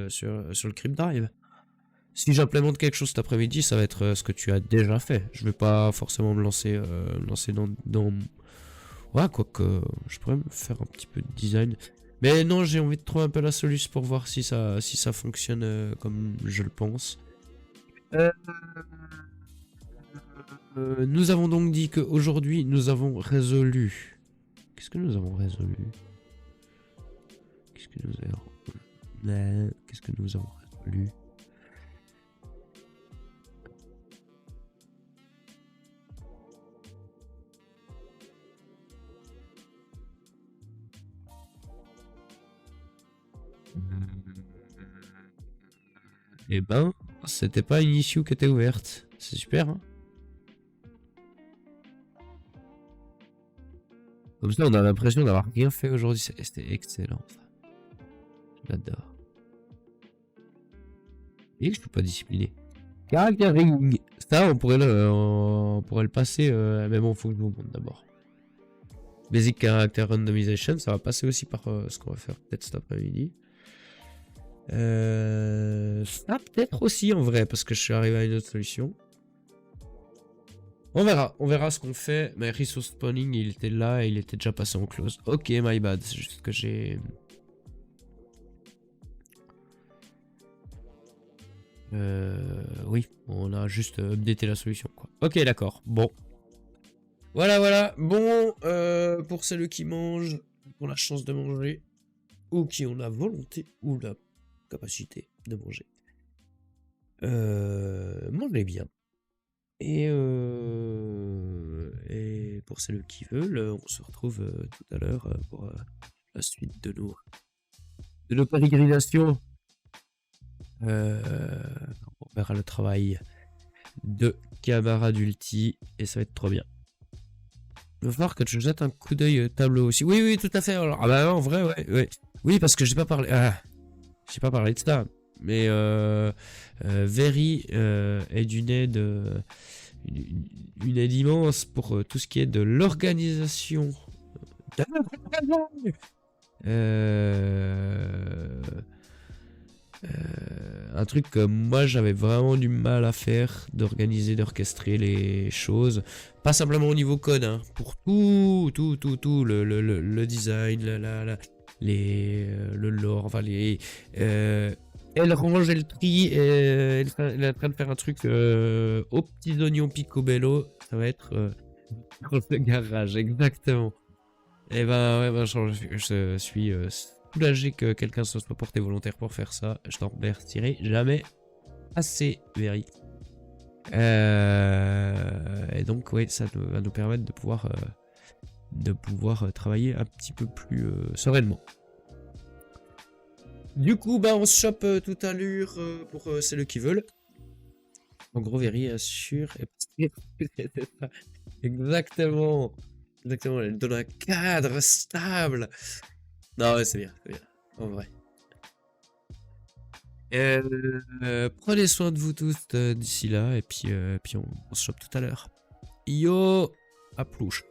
sur le Crypt Drive. Si j'implémente quelque chose cet après-midi, ça va être ce que tu as déjà fait. Je vais pas forcément me lancer Ouais, quoique, je pourrais me faire un petit peu de design. Mais non, j'ai envie de trouver un peu la solution pour voir si ça fonctionne comme je le pense. Nous avons donc dit qu'aujourd'hui, nous avons résolu. Qu'est-ce que nous avons résolu? Qu'est-ce que nous avons... Qu'est-ce que nous avons résolu? Eh ben, c'était pas une issue qui était ouverte. C'est super, hein? Comme ça, on a l'impression d'avoir rien fait aujourd'hui. C'était excellent, ça. J'adore. Et je suis pas discipliné. Charactering. Ça, on pourrait le passer, même en fonction du monde d'abord. Basic Character Randomization, ça va passer aussi par ce qu'on va faire peut-être cet après-midi. Ça peut-être aussi en vrai, parce que je suis arrivé à une autre solution. On verra ce qu'on fait. Mais Resource Spawning, il était là et il était déjà passé en close. Ok, my bad, c'est juste que j'ai... Oui, on a juste updaté la solution, quoi. Ok, d'accord, bon. Voilà. Bon, pour celles qui mangent, qui ont la chance de manger, ou qui ont la volonté, ou la capacité de manger. Mangez bien. Et pour celles qui veulent, on se retrouve tout à l'heure pour la suite de nos pérégrinations. On verra le travail de camarade Ulti et ça va être trop bien. Il va falloir que tu jettes un coup d'œil tableau aussi. Oui, tout à fait. Alors, ah bah en vrai, ouais. Oui, parce que j'ai pas parlé. J'ai pas parlé de ça. Mais Very est d'une aide, une aide immense pour tout ce qui est de l'organisation. Un truc que moi j'avais vraiment du mal à faire, d'organiser, d'orchestrer les choses, pas simplement au niveau code, hein, pour tout, le design, le lore, enfin elle range, elle trie, elle est en train de faire un truc aux petits oignons picobello, ça va être dans le garage, exactement. Et ben, je suis soulagé que quelqu'un se soit porté volontaire pour faire ça. Je t'en remercierai jamais assez, Very. Et donc, ouais, ça va nous permettre de pouvoir travailler un petit peu plus sereinement. Du coup, bah, on se chope tout à l'heure pour celles qui veulent. En gros, Very assure. Exactement. Elle donne un cadre stable. Non, ouais, c'est bien, en vrai. Prenez soin de vous tous d'ici là, et puis on se chope tout à l'heure. Yo, à plus.